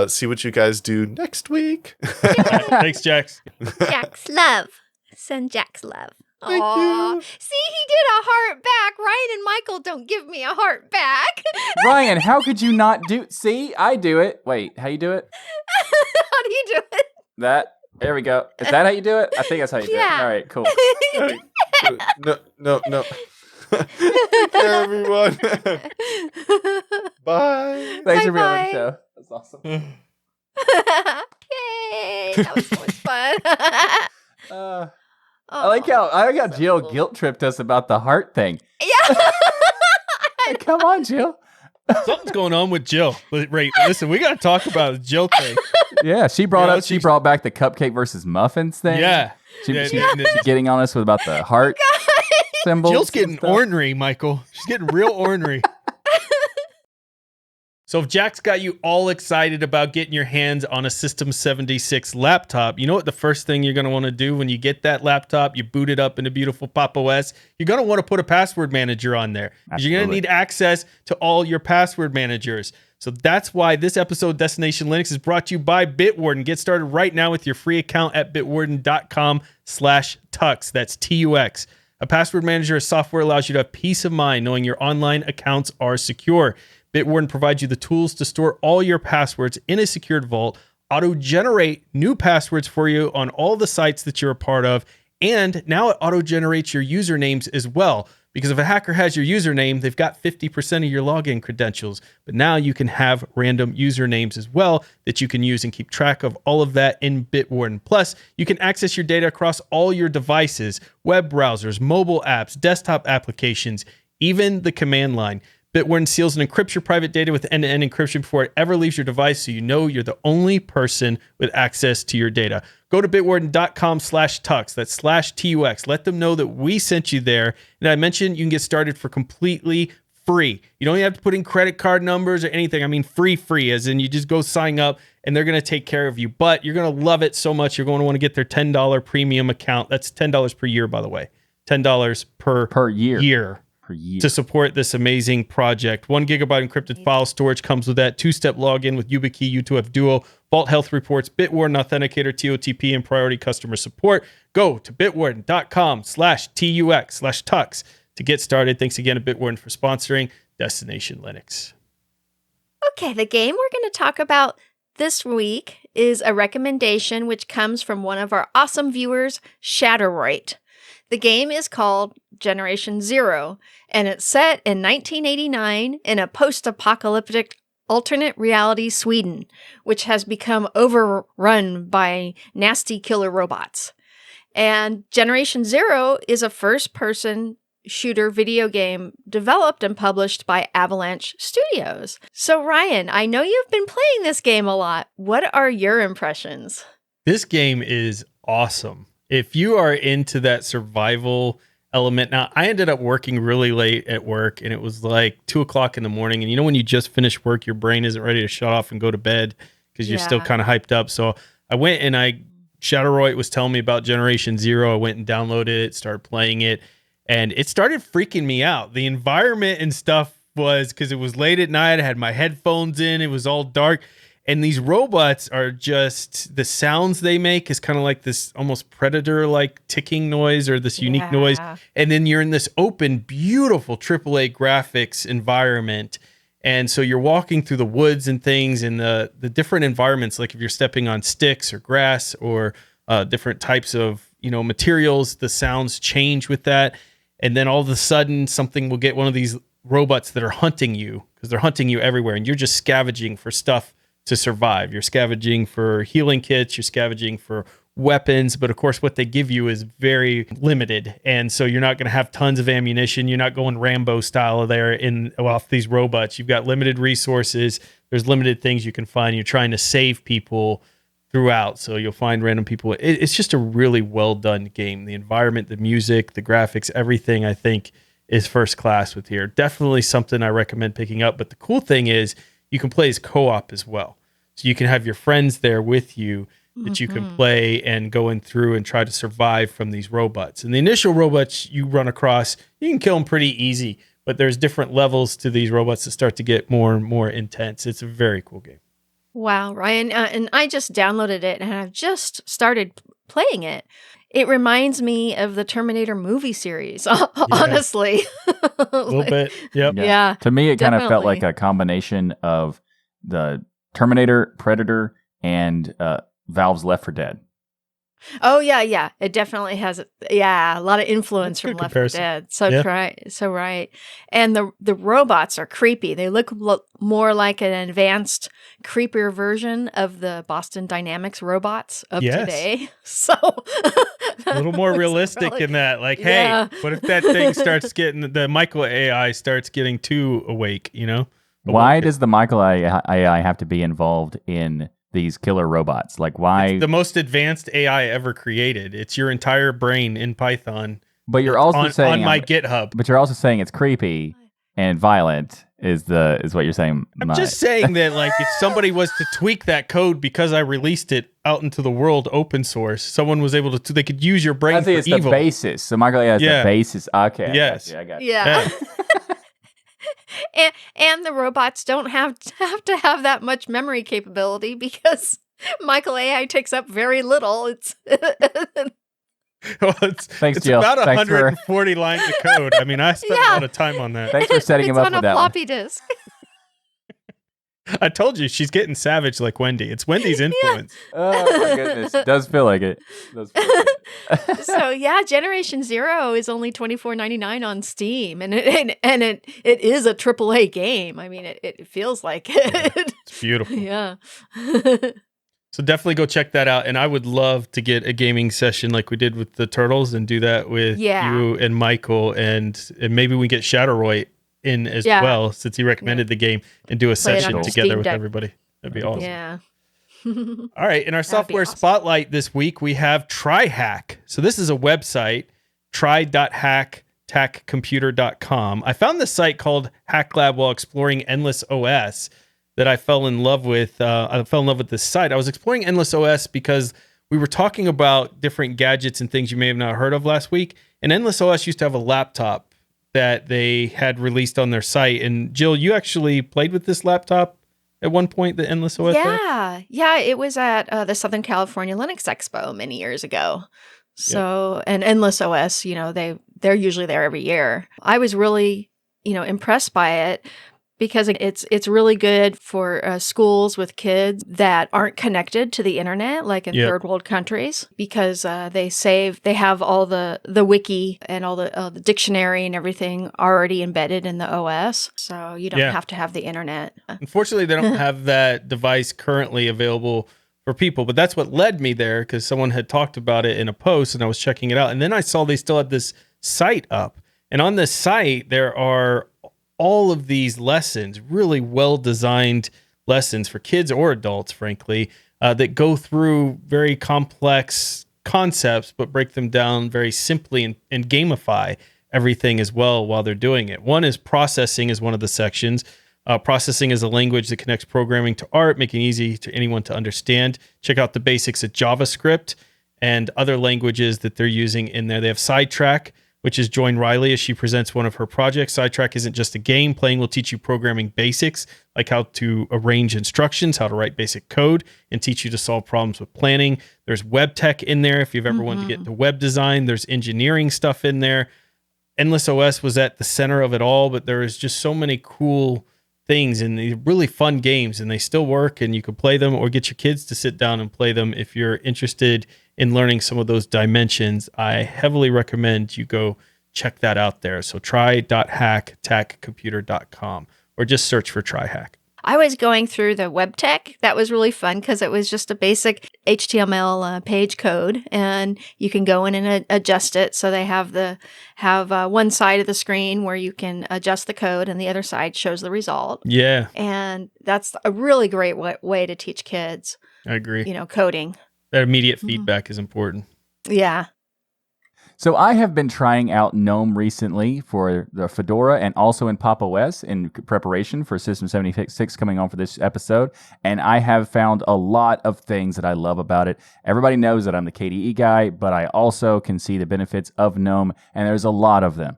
see what you guys do next week. Thanks, Jax. Jax love. Send Jax love. Thank you. See, he did a heart back. Ryan and Michael don't give me a heart back. Ryan, how could you not do? See, I do it. Wait, how you do it? How do you do it? There we go. Is that how you do it? I think that's how you do it. All right, cool. No. Take care, everyone. Bye. Thanks for being on the show. That's awesome. Yay! That was so much fun. I like how Jill guilt tripped us about the heart thing. Yeah. Come on, Jill. Something's going on with Jill. Right, listen, we got to talk about the Jill thing. Yeah, she brought back the cupcake versus muffins thing. Yeah. She's getting on us about the heart symbol. Jill's getting ornery, Michael. She's getting real ornery. So if Jax got you all excited about getting your hands on a System76 laptop, you know what the first thing you're going to want to do when you get that laptop, you boot it up into beautiful Pop! OS, you're going to want to put a password manager on there. Because you're going to need access to all your password managers. So that's why this episode of Destination Linux is brought to you by Bitwarden. Get started right now with your free account at bitwarden.com/tux. That's TUX. A password manager is software allows you to have peace of mind knowing your online accounts are secure. Bitwarden provides you the tools to store all your passwords in a secured vault, auto-generate new passwords for you on all the sites that you're a part of, and now it auto-generates your usernames as well. Because if a hacker has your username, they've got 50% of your login credentials. But now you can have random usernames as well that you can use and keep track of all of that in Bitwarden. Plus, you can access your data across all your devices, web browsers, mobile apps, desktop applications, even the command line. Bitwarden seals and encrypts your private data with end-to-end encryption before it ever leaves your device, so you know you're the only person with access to your data. Go to bitwarden.com/tux. That's /TUX. Let them know that we sent you there. And I mentioned you can get started for completely free. You don't even have to put in credit card numbers or anything. I mean, free, as in you just go sign up and they're going to take care of you. But you're going to love it so much, you're going to want to get their $10 premium account. That's $10 per year, by the way. $10 per year. To support this amazing project. 1 gigabyte encrypted file storage comes with that. 2-step login with YubiKey, U2F Duo, Vault Health Reports, Bitwarden Authenticator, TOTP, and priority customer support. Go to bitwarden.com/TUX/tux to get started. Thanks again to Bitwarden for sponsoring Destination Linux. Okay, the game we're going to talk about this week is a recommendation which comes from one of our awesome viewers, Shatterroyd. The game is called Generation Zero, and it's set in 1989 in a post-apocalyptic alternate reality Sweden, which has become overrun by nasty killer robots. And Generation Zero is a first-person shooter video game developed and published by Avalanche Studios. So Ryan, I know you've been playing this game a lot. What are your impressions? This game is awesome. If you are into that survival element, now I ended up working really late at work and it was like 2:00 in the morning. And you know, when you just finish work, your brain isn't ready to shut off and go to bed because you're still kind of hyped up. So I went and Shatterroyd was telling me about Generation Zero. I went and downloaded it, started playing it, and it started freaking me out. The environment and stuff was, because it was late at night, I had my headphones in, it was all dark. And these robots are just, the sounds they make is kind of like this almost predator-like ticking noise or this unique noise. And then you're in this open, beautiful AAA graphics environment. And so you're walking through the woods and things and the different environments, like if you're stepping on sticks or grass or different types of, materials, the sounds change with that. And then all of a sudden something will get one of these robots that are hunting you because they're hunting you everywhere and you're just scavenging for stuff to survive. You're scavenging for healing kits, you're scavenging for weapons, but of course what they give you is very limited. And so you're not going to have tons of ammunition. You're not going Rambo style there off these robots. You've got limited resources. There's limited things you can find. You're trying to save people throughout. So you'll find random people. It's just a really well done game. The environment, the music, the graphics, everything I think is first class with here. Definitely something I recommend picking up. But the cool thing is you can play as co-op as well. So you can have your friends there with you that you can play and going through and try to survive from these robots. And the initial robots you run across, you can kill them pretty easy, but there's different levels to these robots that start to get more and more intense. It's a very cool game. Wow, Ryan. And I just downloaded it and I've just started playing it. It reminds me of the Terminator movie series, honestly. A little bit. Yep. Yeah. To me, it kind of felt like a combination of the Terminator, Predator, and Valve's Left 4 Dead. Oh, yeah. It definitely has, a lot of influence from Left 4 Dead. So right. And the robots are creepy. They look more like an advanced, creepier version of the Boston Dynamics robots of today. So a little more realistic in that. Like, hey, what if that thing starts getting, the Michael AI starts getting too awake, Why does the Michael AI have to be involved in these killer robots? Like, why? It's the most advanced AI ever created. It's your entire brain in Python. But you're also saying on my GitHub. But you're also saying it's creepy and violent. Is what you're saying? I'm just saying that, like, if somebody was to tweak that code because I released it out into the world open source, someone was able to. They could use your brain. I think it's evil. The basis. So Michael AI is the basis. Okay. Yes. I got you. Yeah. and the robots don't have to have that much memory capability because Michael AI takes up very little. It's Well, Thanks, it's Jill. about Thanks 140 lines of code. I mean, I spent a lot of time on that. Thanks for setting him up with on a that floppy disk. I told you she's getting savage like Wendy. It's Wendy's influence. Oh my goodness, it does feel like it. So yeah, Generation Zero is only $24.99 on Steam, and it is a AAA game. I mean, it feels like it. It's beautiful. Yeah. So definitely go check that out. And I would love to get a gaming session like we did with the Turtles and do that with you and Michael. And maybe we get Shadowroy in as well, since he recommended the game, and do a session together with everybody. That'd be awesome. Yeah. All right. In our software spotlight this week, we have TryHack. So this is a website, try.hack-computer.com. I found this site called Hack Lab while exploring Endless OS that I fell in love with. I fell in love with this site. I was exploring Endless OS because we were talking about different gadgets and things you may have not heard of last week. And Endless OS used to have a laptop that they had released on their site. And Jill, you actually played with this laptop at one point, the Endless OS? Yeah, it was at the Southern California Linux Expo many years ago. So, and Endless OS, they're usually there every year. I was really, impressed by it because it's really good for schools with kids that aren't connected to the internet, like in third world countries, because they have all the wiki and all the dictionary and everything already embedded in the OS, so you don't have to have the internet. Unfortunately, they don't have that device currently available for people, but that's what led me there, because someone had talked about it in a post and I was checking it out, and then I saw they still had this site up, and on this site there are all of these lessons, really well-designed lessons for kids or adults, frankly, that go through very complex concepts, but break them down very simply and gamify everything as well while they're doing it. One is processing is one of the sections. Processing is a language that connects programming to art, making it easy to anyone to understand. Check out the basics of JavaScript and other languages that they're using in there. They have Sidetrack, which is Join Riley as she presents one of her projects. Sidetrack isn't just a game. Playing will teach you programming basics, like how to arrange instructions, how to write basic code, and teach you to solve problems with planning. There's web tech in there if you've ever wanted to get into web design. There's engineering stuff in there. Endless OS was at the center of it all, but there is just so many cool things and really fun games, and they still work, and you can play them or get your kids to sit down and play them if you're interested in learning some of those dimensions. I heavily recommend you go check that out there. So try.hack-computer.com or just search for TryHack. I was going through the web tech. That was really fun because it was just a basic HTML page code, and you can go in and adjust it. So they have one side of the screen where you can adjust the code, and the other side shows the result. Yeah, and that's a really great way to teach kids. I agree. Coding. That immediate feedback is important. Yeah. So I have been trying out GNOME recently for the Fedora and also in Pop! OS in preparation for System76 coming on for this episode. And I have found a lot of things that I love about it. Everybody knows that I'm the KDE guy, but I also can see the benefits of GNOME, and there's a lot of them.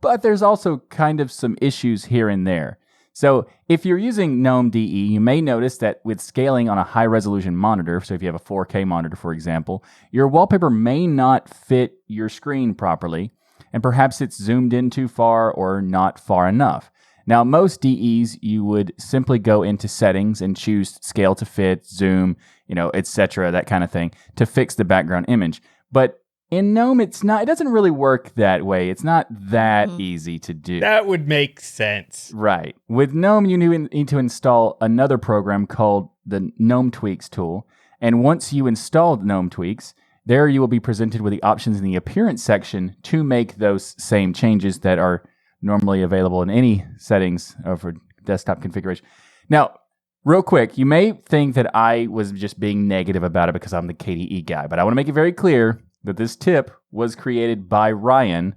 But there's also kind of some issues here and there. So if you're using GNOME DE, you may notice that with scaling on a high-resolution monitor, so if you have a 4K monitor, for example, your wallpaper may not fit your screen properly, and perhaps it's zoomed in too far or not far enough. Now, most DEs, you would simply go into settings and choose scale to fit, zoom, etc., that kind of thing, to fix the background image. But in GNOME, it doesn't really work that way. It's not that easy to do. That would make sense. Right. With GNOME, you need to install another program called the GNOME Tweaks tool. And once you install GNOME Tweaks, there you will be presented with the options in the appearance section to make those same changes that are normally available in any settings for desktop configuration. Now, real quick, you may think that I was just being negative about it because I'm the KDE guy, but I want to make it very clear that this tip was created by Ryan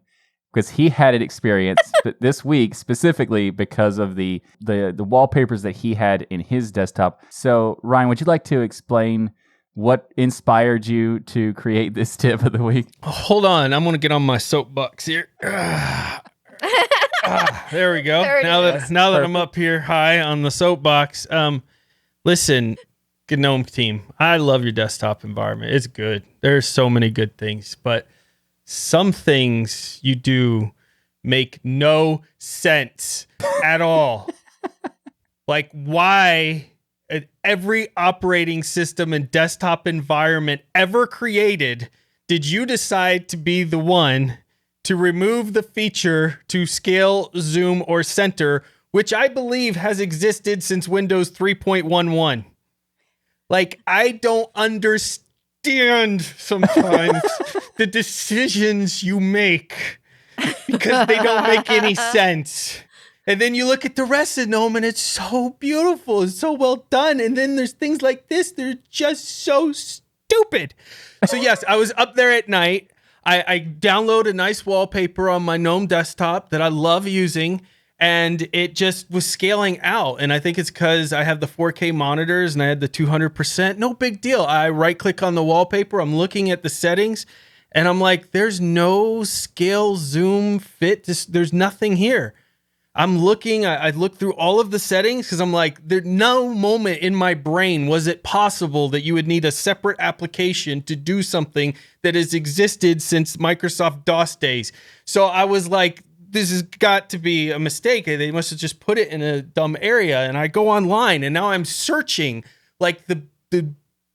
because he had an experience this week specifically because of the wallpapers that he had in his desktop. So, Ryan, would you like to explain what inspired you to create this tip of the week? Hold on. I'm going to get on my soapbox here. There we go. Now that I'm up here high on the soapbox. Listen, GNOME team, I love your desktop environment. It's good. There's so many good things, but some things you do make no sense at all. Like, why every operating system and desktop environment ever created did you decide to be the one to remove the feature to scale, zoom, or center, which I believe has existed since Windows 3.11. Like, I don't understand sometimes the decisions you make because they don't make any sense. And then you look at the rest of GNOME and it's so beautiful. It's so well done. And then there's things like this. They're just so stupid. So yes, I was up there at night. I download a nice wallpaper on my GNOME desktop that I love using, and it just was scaling out. And I think it's because I have the 4K monitors and I had the 200%. No big deal. I right-click on the wallpaper. I'm looking at the settings, and I'm like, there's no scale, zoom, fit. There's nothing here. I'm looking, I looked through all of the settings because I'm like, there's no moment in my brain was it possible that you would need a separate application to do something that has existed since Microsoft DOS days. So I was like, this has got to be a mistake. They must have just put it in a dumb area. And I go online and now I'm searching like the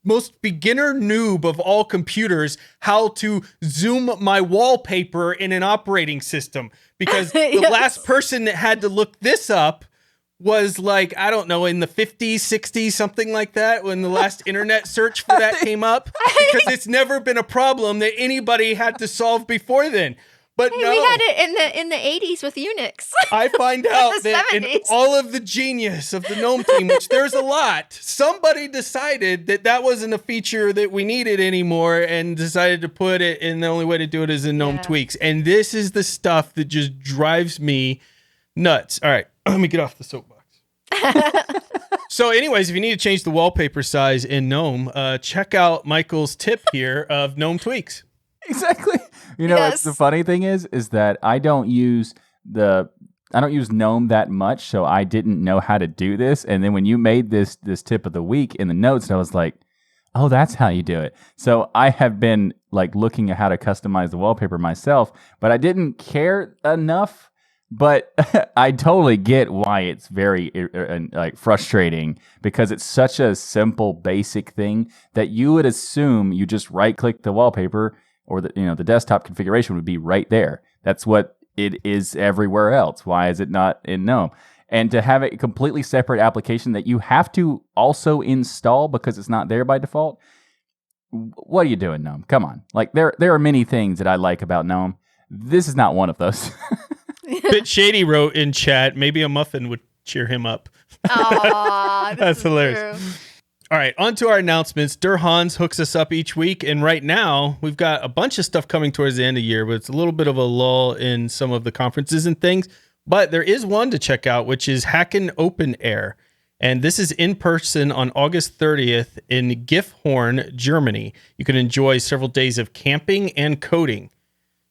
most beginner noob of all computers how to zoom my wallpaper in an operating system. Because the last person that had to look this up was like, I don't know, in the 50s, 60s, something like that, when the last internet search for that came up. Because it's never been a problem that anybody had to solve before then. But no, we had it in the 80s with Unix. I find out that 70s. in all of the genius of the GNOME team, which there's a lot, somebody decided that wasn't a feature that we needed anymore and decided to put it, and the only way to do it is in GNOME Tweaks. And this is the stuff that just drives me nuts. All right, let me get off the soapbox. So anyways, if you need to change the wallpaper size in GNOME, check out Michael's tip here of GNOME Tweaks. Exactly. You know, the funny thing is that I don't use GNOME that much, so I didn't know how to do this. And then when you made this tip of the week in the notes, I was like, oh, that's how you do it. So I have been like looking at how to customize the wallpaper myself, but I didn't care enough. But I totally get why it's very like frustrating, because it's such a simple, basic thing that you would assume you just right-click the wallpaper, or the desktop configuration would be right there. That's what it is everywhere else. Why is it not in GNOME? And to have a completely separate application that you have to also install because it's not there by default, what are you doing, GNOME? Come on. Like, there are many things that I like about GNOME. This is not one of those. Bit Shady wrote in chat, maybe a muffin would cheer him up. Aww, that's hilarious. True. All right, on to our announcements. Der Hans hooks us up each week, and right now we've got a bunch of stuff coming towards the end of the year, but it's a little bit of a lull in some of the conferences and things. But there is one to check out, which is Hacken Open Air. And this is in person on August 30th in Gifhorn, Germany. You can enjoy several days of camping and coding.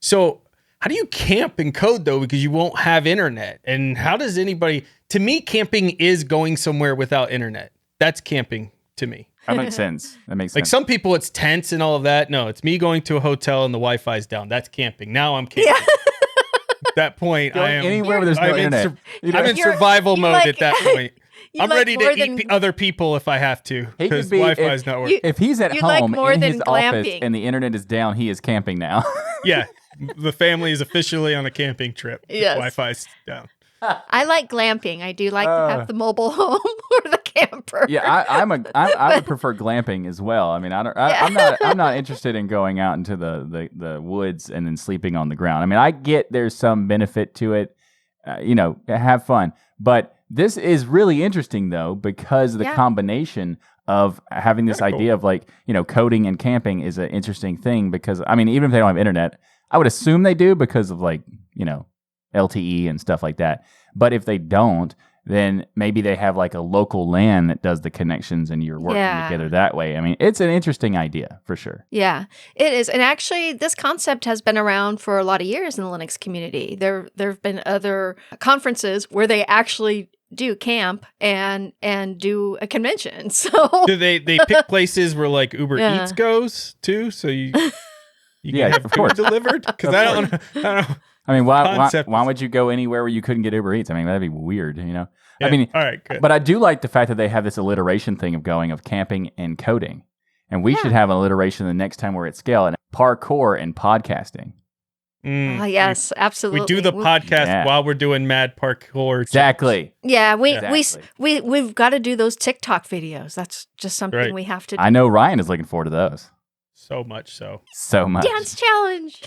So how do you camp and code, though, because you won't have internet? And how does anybody... To me, camping is going somewhere without internet. That's camping to me. That makes sense. Like some people, it's tents and all of that. No, it's me going to a hotel and the Wi-Fi's down. That's camping. Now I'm camping. Yeah. At that point, I am anywhere where there's no internet. I'm in survival mode at that point. I'm ready to eat other people if I have to, because Wi-Fi's not working. If he's at home in his office and the internet is down, he is camping now. Yeah, the family is officially on a camping trip. Yes. Wi-Fi's down. I like glamping. I do like to have the mobile home or the camper. Yeah, I would prefer glamping as well. I mean, I'm not interested in going out into the woods and then sleeping on the ground. I mean, I get there's some benefit to it. Have fun, but This is really interesting, though, because of the combination of having this idea of like, coding and camping is an interesting thing because, I mean, even if they don't have internet, I would assume they do because of like, LTE and stuff like that. But if they don't, then maybe they have like a local LAN that does the connections and you're working together that way. I mean, it's an interesting idea for sure. Yeah, it is. And actually, this concept has been around for a lot of years in the Linux community. There have been other conferences where they actually do camp and do a convention. So do they pick places where like Uber Eats goes too? So you can have food delivered? Because I don't know. I mean, why would you go anywhere where you couldn't get Uber Eats? I mean, that'd be weird, Yeah. I mean, all right, good. But I do like the fact that they have this alliteration thing of going of camping and coding. And we should have an alliteration the next time we're at scale and parkour and podcasting. Yes, absolutely. We do the podcast while we're doing mad parkour. Exactly. Yeah, we've got to do those TikTok videos. That's just something we have to do. I know Ryan is looking forward to those. So much so. So much. Dance challenge.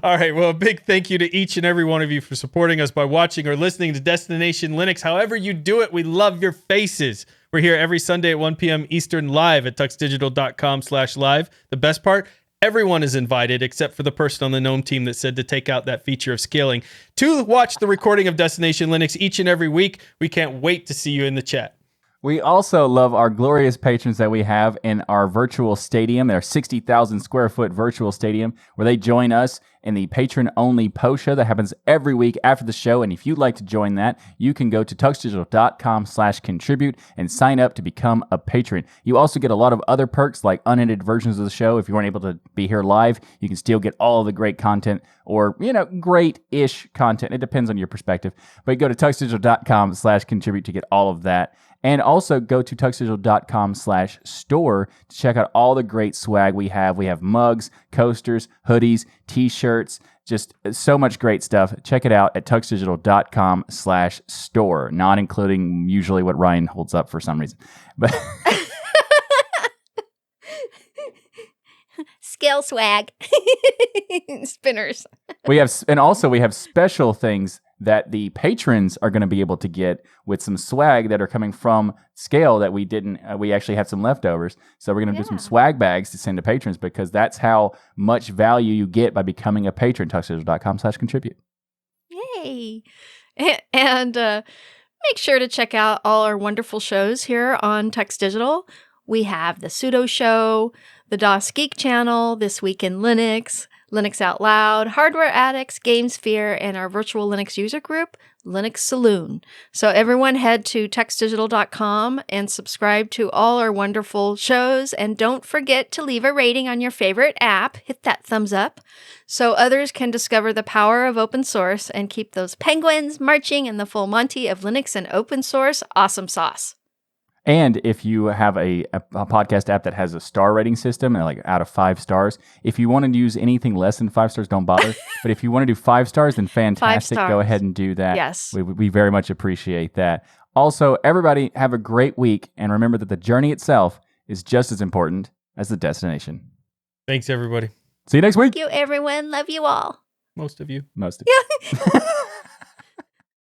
All right. Well, a big thank you to each and every one of you for supporting us by watching or listening to Destination Linux. However you do it, we love your faces. We're here every Sunday at 1 p.m. Eastern live at tuxdigital.com/live. The best part, everyone is invited except for the person on the GNOME team that said to take out that feature of scaling to watch the recording of Destination Linux each and every week. We can't wait to see you in the chat. We also love our glorious patrons that we have in our virtual stadium, our 60,000 square foot virtual stadium, where they join us in the patron-only post show that happens every week after the show. And if you'd like to join that, you can go to tuxdigital.com/contribute and sign up to become a patron. You also get a lot of other perks like unedited versions of the show. If you weren't able to be here live, you can still get all of the great content or, great-ish content. It depends on your perspective. But go to tuxdigital.com/contribute to get all of that. And also go to tuxdigital.com/store to check out all the great swag we have. We have mugs, coasters, hoodies, t-shirts, just so much great stuff. Check it out at tuxdigital.com/store, not including usually what Ryan holds up for some reason. But Scale swag. Spinners. we have special things that the patrons are going to be able to get with some swag that are coming from Scale that we didn't, we actually have some leftovers. So we're going to do some swag bags to send to patrons because that's how much value you get by becoming a patron, tuxdigital.com/contribute. Yay. And make sure to check out all our wonderful shows here on Tux Digital. We have the Pseudo Show, the DOS Geek Channel, This Week in Linux, Linux Out Loud, Hardware Addicts, GameSphere, and our virtual Linux user group, Linux Saloon. So everyone head to tuxdigital.com and subscribe to all our wonderful shows. And don't forget to leave a rating on your favorite app. Hit that thumbs up so others can discover the power of open source and keep those penguins marching in the full Monty of Linux and open source awesome sauce. And if you have a podcast app that has a star rating system, like out of 5 stars, if you want to use anything less than 5 stars, don't bother. But if you want to do 5 stars, then fantastic. Go ahead and do that. Yes. We very much appreciate that. Also, everybody have a great week. And remember that the journey itself is just as important as the destination. Thanks, everybody. See you next week. Thank you, everyone. Love you all. Most of you. Most of you.